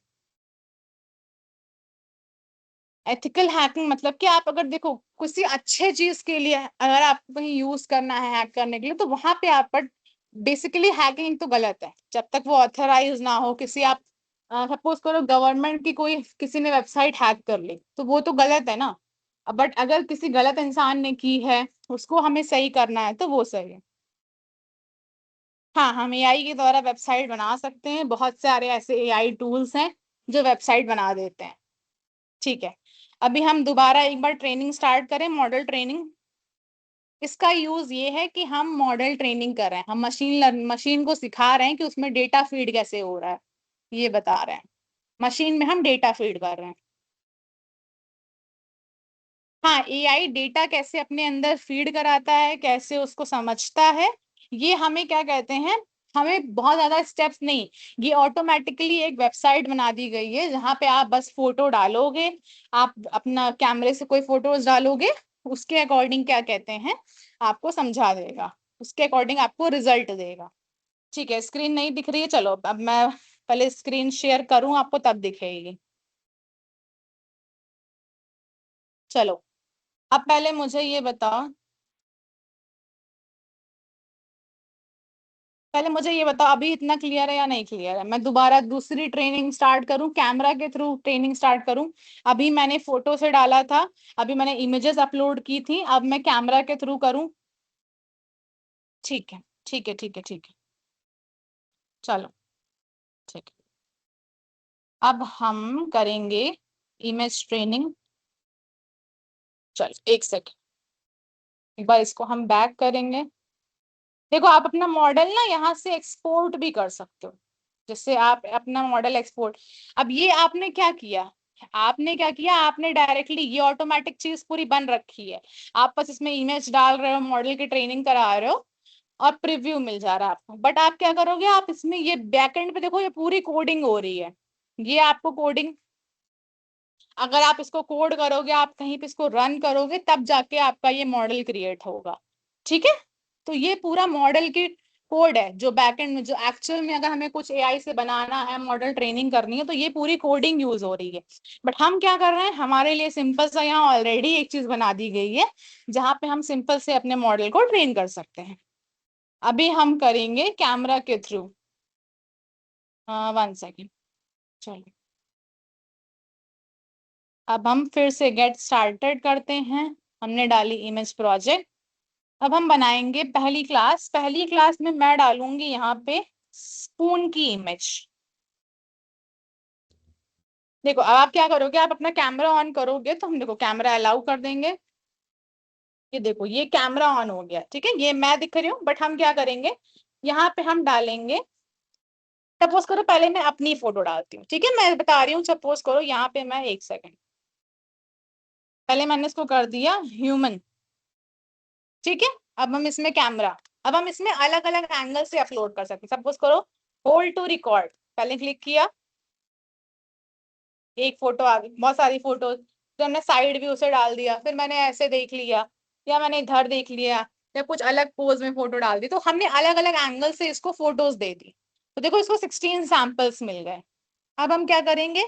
एथिकल हैकिंग मतलब कि आप अगर देखो किसी अच्छे चीज के लिए अगर आपको कहीं यूज करना है हैक करने के लिए, तो वहां पे आप, पर बेसिकली हैकिंग तो गलत है जब तक वो ऑथराइज ना हो। किसी आप सपोज करो गवर्नमेंट की कोई किसी ने वेबसाइट हैक कर ली तो वो तो गलत है ना। बट अगर किसी गलत इंसान ने की है, उसको हमें सही करना है तो वो सही है। हाँ, हम AI के द्वारा वेबसाइट बना सकते हैं, बहुत सारे ऐसे AI टूल्स हैं जो वेबसाइट बना देते हैं। ठीक है, अभी हम दोबारा एक बार ट्रेनिंग स्टार्ट करें, मॉडल ट्रेनिंग। इसका यूज ये है कि हम मॉडल ट्रेनिंग कर रहे हैं, हम मशीन को सिखा रहे हैं कि उसमें डेटा फीड कैसे हो रहा है, ये बता रहे हैं। मशीन में हम डेटा फीड कर रहे हैं। हाँ, AI डेटा कैसे अपने अंदर फीड कराता है, कैसे उसको समझता है, ये हमें क्या कहते हैं, हमें बहुत ज्यादा स्टेप्स नहीं, ये ऑटोमेटिकली एक वेबसाइट बना दी गई है जहाँ पे आप बस फोटो डालोगे, आप अपना कैमरे से कोई फोटोज डालोगे, उसके अकॉर्डिंग क्या कहते हैं आपको समझा देगा, उसके अकॉर्डिंग आपको रिजल्ट देगा। ठीक है, स्क्रीन नहीं दिख रही है, चलो अब मैं पहले स्क्रीन शेयर करूं आपको तब दिखेगी। चलो अब पहले मुझे ये बताओ, पहले मुझे ये बताओ अभी इतना क्लियर है या नहीं क्लियर है। मैं दोबारा दूसरी ट्रेनिंग स्टार्ट करूं, कैमरा के थ्रू ट्रेनिंग स्टार्ट करूं। अभी मैंने फोटो से डाला था, अभी मैंने इमेजेस अपलोड की थी, अब मैं कैमरा के थ्रू करूं। ठीक है ठीक है ठीक है ठीक है, चलो ठीक है। अब हम करेंगे इमेज ट्रेनिंग। चलो एक सेकंड, एक बार इसको हम बैक करेंगे। देखो आप अपना मॉडल ना यहाँ से एक्सपोर्ट भी कर सकते हो, जैसे आप अपना मॉडल एक्सपोर्ट। अब ये आपने क्या किया, आपने क्या किया, आपने डायरेक्टली ये ऑटोमेटिक चीज पूरी बन रखी है, आप बस इसमें इमेज डाल रहे हो, मॉडल की ट्रेनिंग करा रहे हो और प्रीव्यू मिल जा रहा है आपको। बट आप क्या करोगे, आप इसमें ये बैकएंड पे देखो ये पूरी कोडिंग हो रही है, ये आपको कोडिंग, अगर आप इसको कोड करोगे, आप कहीं पे इसको रन करोगे तब जाके आपका ये मॉडल क्रिएट होगा। ठीक है, तो ये पूरा मॉडल की कोड है जो बैकएंड में, जो एक्चुअल में अगर हमें कुछ AI से बनाना है, मॉडल ट्रेनिंग करनी है, तो ये पूरी कोडिंग यूज हो रही है। बट हम क्या कर रहे हैं, हमारे लिए सिंपल सा यहाँ ऑलरेडी एक चीज बना दी गई है जहां पे हम सिंपल से अपने मॉडल को ट्रेन कर सकते हैं। अभी हम करेंगे कैमरा के थ्रू। 1 सेकेंड, चलो अब हम फिर से गेट स्टार्टेड करते हैं। हमने डाली इमेज प्रोजेक्ट, अब हम बनाएंगे पहली क्लास। पहली क्लास में मैं डालूंगी यहाँ पे स्पून की इमेज। देखो अब आप क्या करोगे, आप अपना कैमरा ऑन करोगे तो हम देखो कैमरा अलाउ कर देंगे। ये देखो ये कैमरा ऑन हो गया, ठीक है, ये मैं दिख रही हूँ। बट हम क्या करेंगे, यहाँ पे हम डालेंगे, सपोज करो पहले मैं अपनी फोटो डालती हूँ, ठीक है, मैं बता रही हूँ, सपोज करो यहाँ पे मैं, एक सेकेंड, पहले मैंने इसको कर दिया ह्यूमन। ठीक है, अब हम इसमें कैमरा, अब हम इसमें अलग अलग एंगल से अपलोड कर सकते हैं। सपोज करो होल्ड टू रिकॉर्ड, पहले क्लिक किया, एक फोटो आ गई, बहुत सारी फोटो, फिर हमने साइड व्यू से डाल दिया, फिर मैंने ऐसे देख लिया, या मैंने इधर देख लिया, या कुछ अलग पोज में फोटो डाल दी, तो हमने अलग अलग एंगल से इसको फोटोज दे दी। तो देखो इसको 16 सैंपल्स मिल गए। अब हम क्या करेंगे,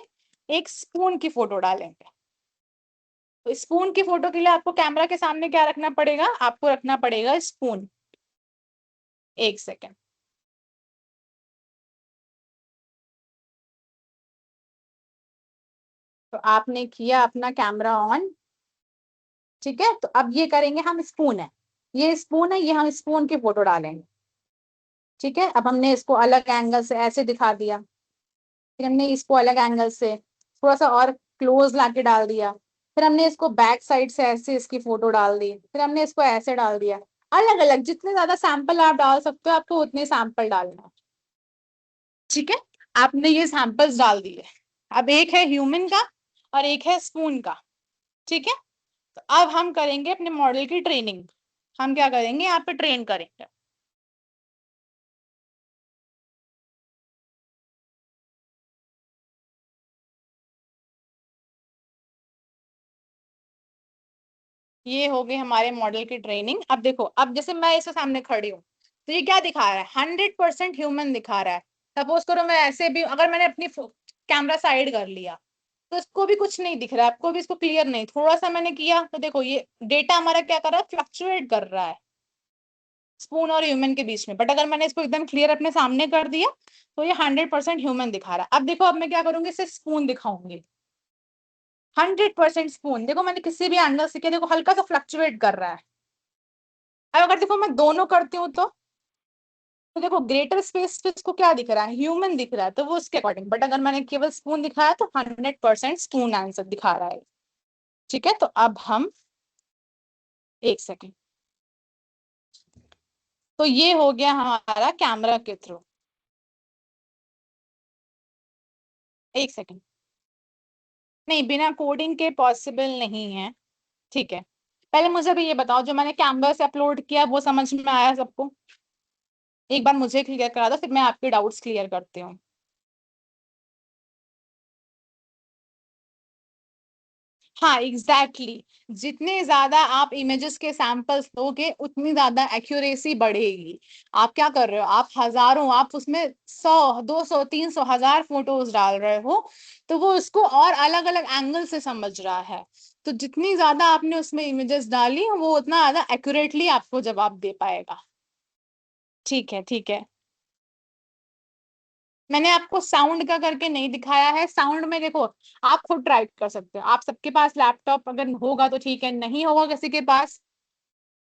एक स्पून की फोटो डालेंगे। तो स्पून की फोटो के लिए आपको कैमरा के सामने क्या रखना पड़ेगा, आपको रखना पड़ेगा स्पून। एक सेकेंड। तो आपने किया अपना कैमरा ऑन, ठीक है। तो अब ये करेंगे हम, स्पून है, ये स्पून है, ये हम स्पून की फोटो डालेंगे, ठीक है। अब हमने इसको अलग एंगल से ऐसे दिखा दिया, फिर हमने इसको अलग एंगल से थोड़ा सा और क्लोज लाके डाल दिया, फिर हमने इसको बैक साइड से ऐसे इसकी फोटो डाल दी, फिर हमने इसको ऐसे डाल दिया। अलग अलग जितने ज्यादा सैंपल आप डाल सकते हो, आपको उतने सैंपल डालना है, ठीक है। आपने ये सैंपल्स डाल दिए। अब एक है ह्यूमन का और एक है स्पून का, ठीक है। तो अब हम करेंगे अपने मॉडल की ट्रेनिंग। हम क्या करेंगे, यहाँ पे ट्रेन करेंगे। ये हो गई हमारे मॉडल की ट्रेनिंग। अब देखो, अब जैसे मैं इसके सामने खड़ी हूँ, तो ये क्या दिखा रहा है, 100% ह्यूमन दिखा रहा है। सपोज करो मैं ऐसे भी, अगर मैंने अपनी कैमरा साइड कर लिया, तो इसको भी कुछ नहीं दिख रहा है, आपको भी इसको क्लियर नहीं, थोड़ा सा मैंने किया तो देखो ये डेटा हमारा क्या कर रहा है, फ्लक्चुएट कर रहा है स्पून और ह्यूमन के बीच में। बट अगर मैंने इसको एकदम क्लियर अपने सामने कर दिया, तो ये 100% ह्यूमन दिखा रहा है। अब देखो, अब मैं क्या करूंगी, इसे स्पून दिखाऊंगी। 100% स्पून, देखो मैंने किसी भी एंगल से किया, देखो हल्का सा फ्लक्चुएट कर रहा है। अब अगर देखो मैं दोनों करती हूँ, तो देखो ग्रेटर स्पेस पे इसको क्या दिख रहा है, ह्यूमन दिख रहा है, तो वो उसके अकॉर्डिंग। बट अगर मैंने केवल स्पून दिखाया, तो 100% स्पून आंसर दिखा रहा है, ठीक है। तो अब हम, एक सेकेंड, तो ये हो गया हमारा कैमरा के थ्रू। एक सेकेंड, नहीं बिना कोडिंग के पॉसिबल नहीं है, ठीक है। पहले मुझे भी ये बताओ, जो मैंने कैनवा से अपलोड किया वो समझ में आया सबको? एक बार मुझे क्लियर करा दो, फिर मैं आपके डाउट्स क्लियर करती हूँ। हाँ एग्जैक्टली exactly. जितने ज्यादा आप इमेजेस के सैंपल्स लोगे, उतनी ज्यादा एक्यूरेसी बढ़ेगी। आप क्या कर रहे हो, आप हजारों, आप उसमें 100 200 300 1000 फोटोज डाल रहे हो, तो वो उसको और अलग अलग एंगल से समझ रहा है। तो जितनी ज्यादा आपने उसमें इमेजेस डाली, वो उतना ज्यादा एक्यूरेटली आपको जवाब दे पाएगा, ठीक है, ठीक है। मैंने आपको साउंड का करके नहीं दिखाया है। साउंड में देखो, आप खुद ट्राई कर सकते हो, आप सबके पास लैपटॉप अगर होगा तो ठीक है, नहीं होगा किसी के पास,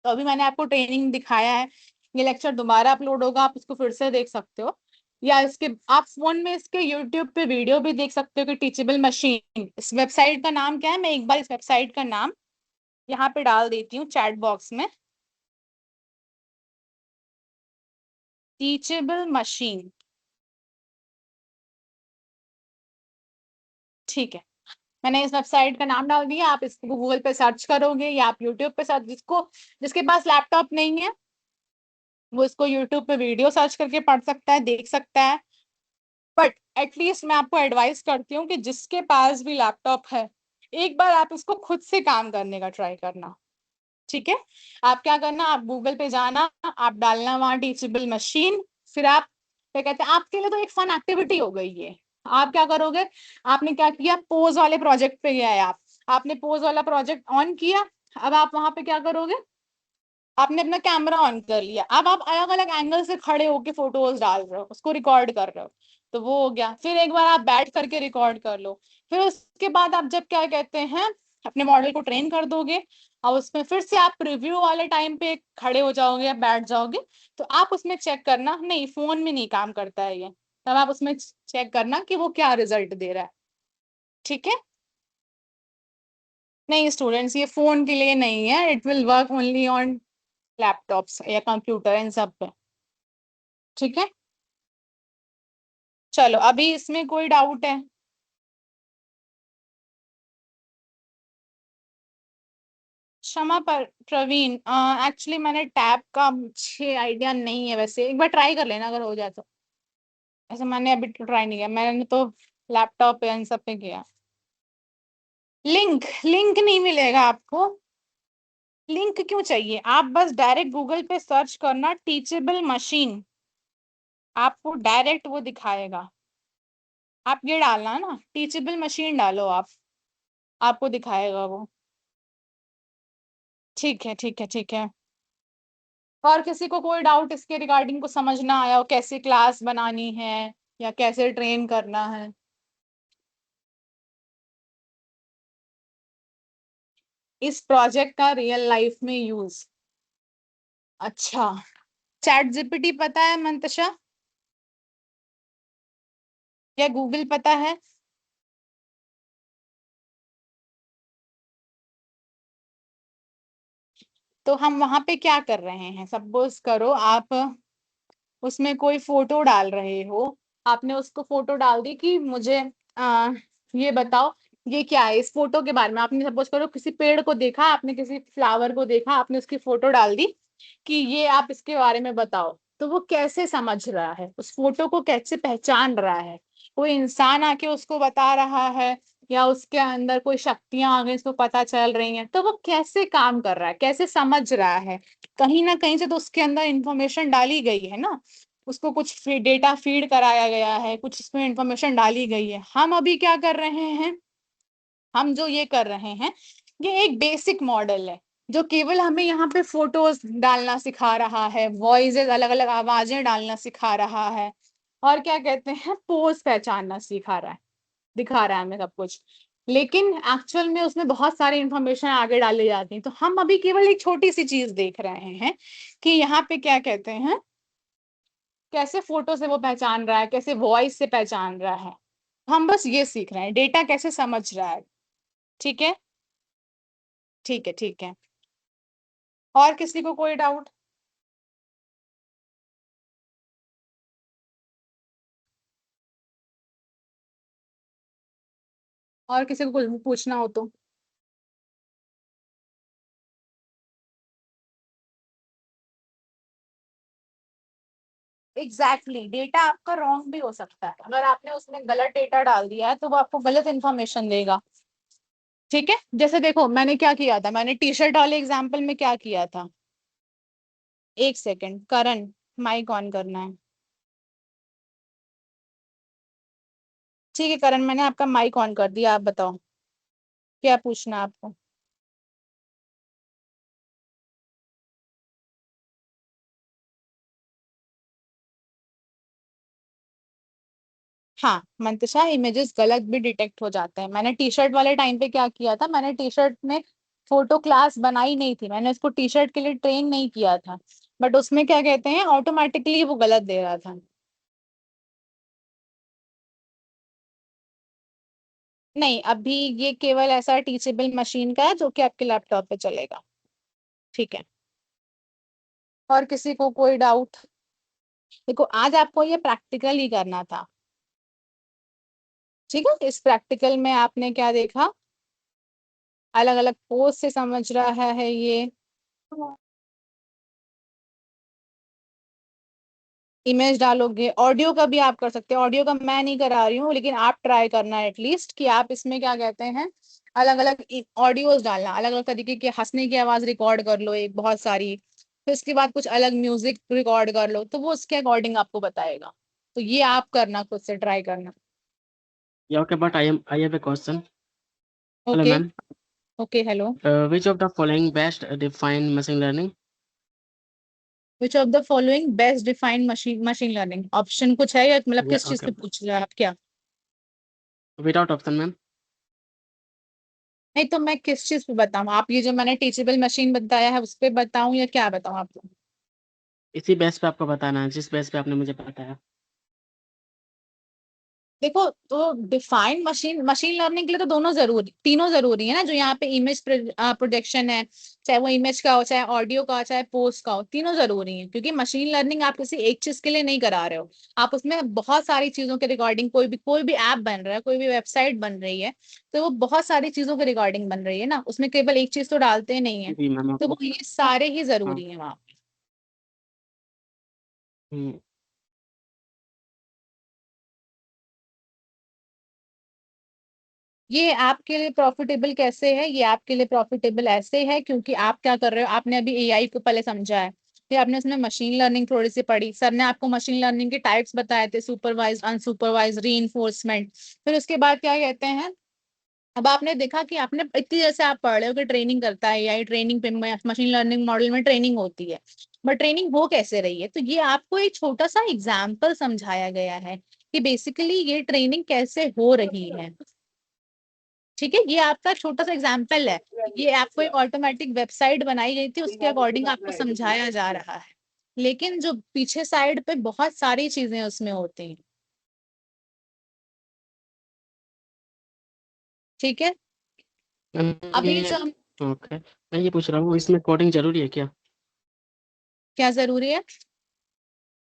तो अभी मैंने आपको ट्रेनिंग दिखाया है, ये लेक्चर दोबारा अपलोड होगा, आप उसको फिर से देख सकते हो, या इसके आप फोन में इसके यूट्यूब पे वीडियो भी देख सकते हो कि टीचेबल मशीन। इस वेबसाइट का नाम क्या है, मैं एक बार इस वेबसाइट का नाम यहाँ पे डाल देती हूँ चैट बॉक्स में, टीचेबल मशीन, ठीक है। मैंने इस वेबसाइट का नाम डाल दिया, आप इसको गूगल पे सर्च करोगे या आप यूट्यूब पे सर्च, जिसके पास लैपटॉप नहीं है वो इसको यूट्यूब पे वीडियो सर्च करके पढ़ सकता है, देख सकता है। बट एटलीस्ट मैं आपको एडवाइस करती हूँ कि जिसके पास भी लैपटॉप है, एक बार आप इसको खुद से काम करने का ट्राई करना, ठीक है। आप क्या करना, आप गूगल पे जाना, आप डालना वहां टीचेबल मशीन, फिर आप क्या कहते हैं, आपके लिए तो एक फन एक्टिविटी हो गई ये। आप क्या करोगे, आपने क्या किया, पोज वाले प्रोजेक्ट पे गए आप, आपने पोज वाला प्रोजेक्ट ऑन किया। अब आप वहां पे क्या करोगे, आपने अपना कैमरा ऑन कर लिया, अब आप अलग अलग एंगल से खड़े होके फोटोज डाल रहे हो, उसको रिकॉर्ड कर रहे हो, तो वो हो गया। फिर एक बार आप बैठ करके रिकॉर्ड कर लो, फिर उसके बाद आप जब क्या कहते हैं, अपने मॉडल को ट्रेन कर दोगे, और उसमें फिर से आप रिव्यू वाले टाइम पे खड़े हो जाओगे या बैठ जाओगे, तो आप उसमें चेक करना, नहीं फोन में नहीं काम करता है ये, तब आप उसमें चेक करना कि वो क्या रिजल्ट दे रहा है, ठीक है। नहीं स्टूडेंट्स, ये फोन के लिए नहीं है, it will work only on laptops या कंप्यूटर, इन सब पे, ठीक है। चलो अभी इसमें कोई डाउट है? क्षमा पर प्रवीण, एक्चुअली मैंने टैब का मुझे आइडिया नहीं है, वैसे एक बार ट्राई कर लेना अगर हो जाए तो। ऐसे मैंने अभी ट्राई नहीं किया, मैंने तो लैपटॉप पे इन सब पे किया। लिंक लिंक नहीं मिलेगा आपको। लिंक क्यों चाहिए, आप बस डायरेक्ट गूगल पे सर्च करना टीचेबल मशीन, आपको डायरेक्ट वो दिखाएगा। आप ये डालना ना, टीचेबल मशीन डालो आप, आपको दिखाएगा वो। ठीक है ठीक है ठीक है। और किसी को कोई डाउट इसके रिगार्डिंग को समझना आया हो, कैसे क्लास बनानी है या कैसे ट्रेन करना है? इस प्रोजेक्ट का रियल लाइफ में यूज। अच्छा, चैट जीपीटी पता है मंतशा, या गूगल पता है? तो हम वहां पे क्या कर रहे हैं, सपोज करो आप उसमें कोई फोटो डाल रहे हो, आपने उसको फोटो डाल दी कि मुझे ये बताओ ये क्या है, इस फोटो के बारे में आपने सपोज करो किसी पेड़ को देखा, आपने किसी फ्लावर को देखा, आपने उसकी फोटो डाल दी कि ये आप इसके बारे में बताओ, तो वो कैसे समझ रहा है, उस फोटो को कैसे पहचान रहा है? कोई इंसान आके उसको बता रहा है या उसके अंदर कोई शक्तियां आ गई उसको पता चल रही हैं, तो वो कैसे काम कर रहा है, कैसे समझ रहा है? कहीं ना कहीं से तो उसके अंदर इंफॉर्मेशन डाली गई है ना, उसको कुछ डेटा फीड कराया गया है, कुछ इसमें इंफॉर्मेशन डाली गई है। हम अभी क्या कर रहे हैं, हम जो ये कर रहे हैं ये एक बेसिक मॉडल है जो केवल हमें यहाँ पे फोटोज डालना सिखा रहा है, वॉइसेस अलग अलग आवाजें डालना सिखा रहा है, और क्या कहते हैं पोज पहचानना सिखा रहा है, दिखा रहा है हमें सब कुछ। लेकिन एक्चुअल में उसमें बहुत सारी इंफॉर्मेशन आगे डाली जाती है, तो हम अभी केवल एक छोटी सी चीज देख रहे हैं कि यहाँ पे क्या कहते हैं, कैसे फोटो से वो पहचान रहा है, कैसे वॉइस से पहचान रहा है। हम बस ये सीख रहे हैं डेटा कैसे समझ रहा है। ठीक है ठीक है ठीक है। और किसी को कोई डाउट? और किसी को कुछ पूछना हो तो? एग्जैक्टली डेटा आपका रॉन्ग भी हो सकता है, अगर आपने उसमें गलत डेटा डाल दिया है तो वो आपको गलत इन्फॉर्मेशन देगा। ठीक है, जैसे देखो मैंने क्या किया था, मैंने टी शर्ट वाले एग्जाम्पल में क्या किया था, एक सेकेंड करण, माइक ऑन करना है। ठीक है करण, मैंने आपका माइक ऑन कर दिया, आप बताओ क्या पूछना है आपको? हाँ मंतशा, इमेजेस गलत भी डिटेक्ट हो जाते हैं। मैंने टी शर्ट वाले टाइम पे क्या किया था, मैंने टी शर्ट में फोटो क्लास बनाई नहीं थी, मैंने उसको टी शर्ट के लिए ट्रेन नहीं किया था, बट उसमें क्या कहते हैं ऑटोमेटिकली वो गलत दे रहा था। नहीं, अभी ये केवल ऐसा टीचेबल मशीन का है जो कि आपके लैपटॉप पे चलेगा। ठीक है, और किसी को कोई डाउट? देखो आज आपको ये प्रैक्टिकल ही करना था, ठीक है। इस प्रैक्टिकल में आपने क्या देखा, अलग अलग पोज से समझ रहा है ये, इमेज डालोगे, ऑडियो का भी आप कर सकते हैं, ऑडियो का मैं नहीं करा रही हूँ लेकिन आप ट्राई करना एटलीस्ट कि आप इसमें क्या कहते हैं अलग अलग ऑडियोज डालना, अलग अलग तरीके की हंसने की आवाज रिकॉर्ड कर लो एक बहुत सारी, फिर उसके बाद कुछ अलग म्यूजिक रिकॉर्ड कर लो, तो वो उसके अकॉर्डिंग आपको बताएगा। तो ये आप करना, खुद से ट्राई करना। Yeah, okay, but I have a question. Hello, okay ma'am. Okay hello. Which of the following best define machine learning? Which of the following best defined machine learning, option कुछ है या मतलब Yeah, किस चीज पे okay. पूछ रहे हैं आप क्या? Without option, ma'am. नहीं तो मैं किस चीज पे बताऊं, आप ये जो मैंने टीचेबल मशीन बताया है उस पे बताऊं या क्या बताऊं आपको? इसी बेस पे आपको बताना है, जिस बेस पे आपने मुझे बताया। देखो तो डिफाइंड मशीन लर्निंग के लिए तो दोनों जरूरी, तीनों जरूरी है ना, जो यहाँ पे इमेज प्रोजेक्शन है, चाहे वो इमेज का हो, चाहे ऑडियो का हो, चाहे पोस्ट का हो, तीनों जरूरी है, क्योंकि मशीन लर्निंग आप किसी एक चीज के लिए नहीं करा रहे हो, आप उसमें बहुत सारी चीजों के रिगार्डिंग, कोई भी ऐप बन रहा है, कोई भी वेबसाइट बन रही है, तो वो बहुत सारी चीजों के रिगार्डिंग बन रही है ना, उसमें केवल एक चीज तो डालते नहीं है, जी मैम, तो ओके। वो ये सारे ही हाँ। जरूरी है वहाँ पे। हम्म, ये आपके लिए प्रॉफिटेबल कैसे है, ये आपके लिए प्रॉफिटेबल ऐसे है क्योंकि आप क्या कर रहे हो, आपने अभी एआई को पहले समझा है, फिर आपने उसमें मशीन लर्निंग थोड़ी सी पढ़ी, सर ने आपको मशीन लर्निंग के टाइप्स बताए थे, सुपरवाइज, अनसुपरवाइज, रीइंफोर्समेंट, फिर उसके बाद क्या कहते हैं अब आपने देखा कि आपने इतनी जैसे आप पढ़ रहे हो कि ट्रेनिंग करता है एआई, ट्रेनिंग पे मशीन लर्निंग मॉडल में ट्रेनिंग होती है, बट ट्रेनिंग हो कैसे रही है? तो ये आपको एक छोटा सा एग्जाम्पल समझाया गया है कि बेसिकली ये ट्रेनिंग कैसे हो रही है। ठीक है, ये आपका छोटा सा एग्जाम्पल है। ये आपको एक ऑटोमेटिक वेबसाइट बनाई गई थी, उसके अकॉर्डिंग आपको समझाया जा रहा है, लेकिन जो पीछे साइड पे बहुत सारी चीजें उसमें होती हैं। ठीक है, मैम अभी ये जो हम ओके, मैं ये पूछ रहा हूँ इसमें कोडिंग जरूरी है क्या? क्या जरूरी है?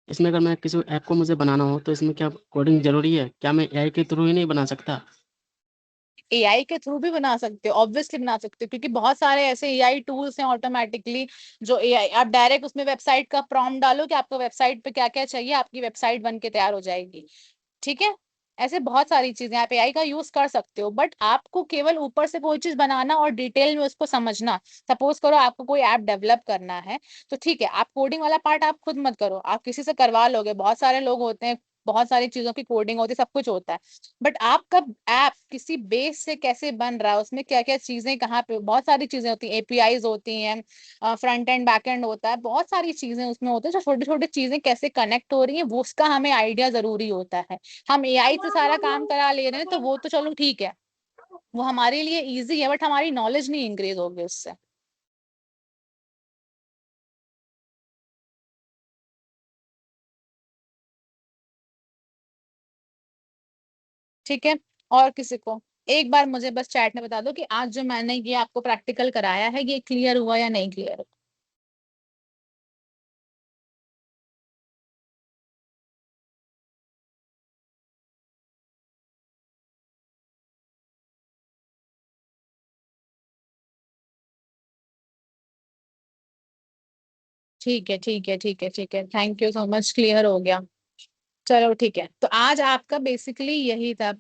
इसमें अगर मैं किसी ऐप को मुझे बनाना हो तो इसमें क्या कोडिंग जरूरी है? क्या मैं एआई के थ्रू ही नहीं बना सकता? एआई के थ्रू भी बना सकते हो, ऑब्वियसली बना सकते हो, क्योंकि बहुत सारे ऐसे एआई टूल्स हैं ऑटोमेटिकली जो एआई, आप डायरेक्ट उसमें वेबसाइट का प्रॉम्प्ट डालो कि आपको वेबसाइट पे क्या क्या चाहिए, आपकी वेबसाइट बन के तैयार हो जाएगी। ठीक है, ऐसे बहुत सारी चीजें आप एआई का यूज कर सकते हो, बट आपको केवल ऊपर से कोई चीज बनाना और डिटेल में उसको समझना। सपोज करो आपको कोई ऐप डेवलप करना है, तो ठीक है, आप कोडिंग वाला पार्ट आप खुद मत करो, आप किसी से करवा लोगे, बहुत सारे लोग होते हैं, बहुत सारी चीजों की कोडिंग होती है, सब कुछ होता है। बट आपका ऐप किसी बेस से कैसे बन रहा है, उसमें क्या क्या चीजें, कहाँ पे, बहुत सारी चीजें होती हैं, एपीआईज होती हैं, फ्रंट एंड बैक एंड होता है, बहुत सारी चीजें उसमें होती है, जो छोटी छोटी चीजें कैसे कनेक्ट हो रही है वो उसका हमें आइडिया जरूरी होता है। हम एआई से सारा काम करा ले रहे हैं तो वो तो चलो ठीक है, वो हमारे लिए इजी है, बट हमारी नॉलेज नहीं इंक्रीज होगी उससे। ठीक है, और किसी को एक बार मुझे बस चैट में बता दो कि आज जो मैंने ये आपको प्रैक्टिकल कराया है ये क्लियर हुआ या नहीं क्लियर। ठीक है, ठीक है, ठीक है, ठीक है, thank you so much, clear हो गया। चलो ठीक है, तो आज आपका बेसिकली यही था।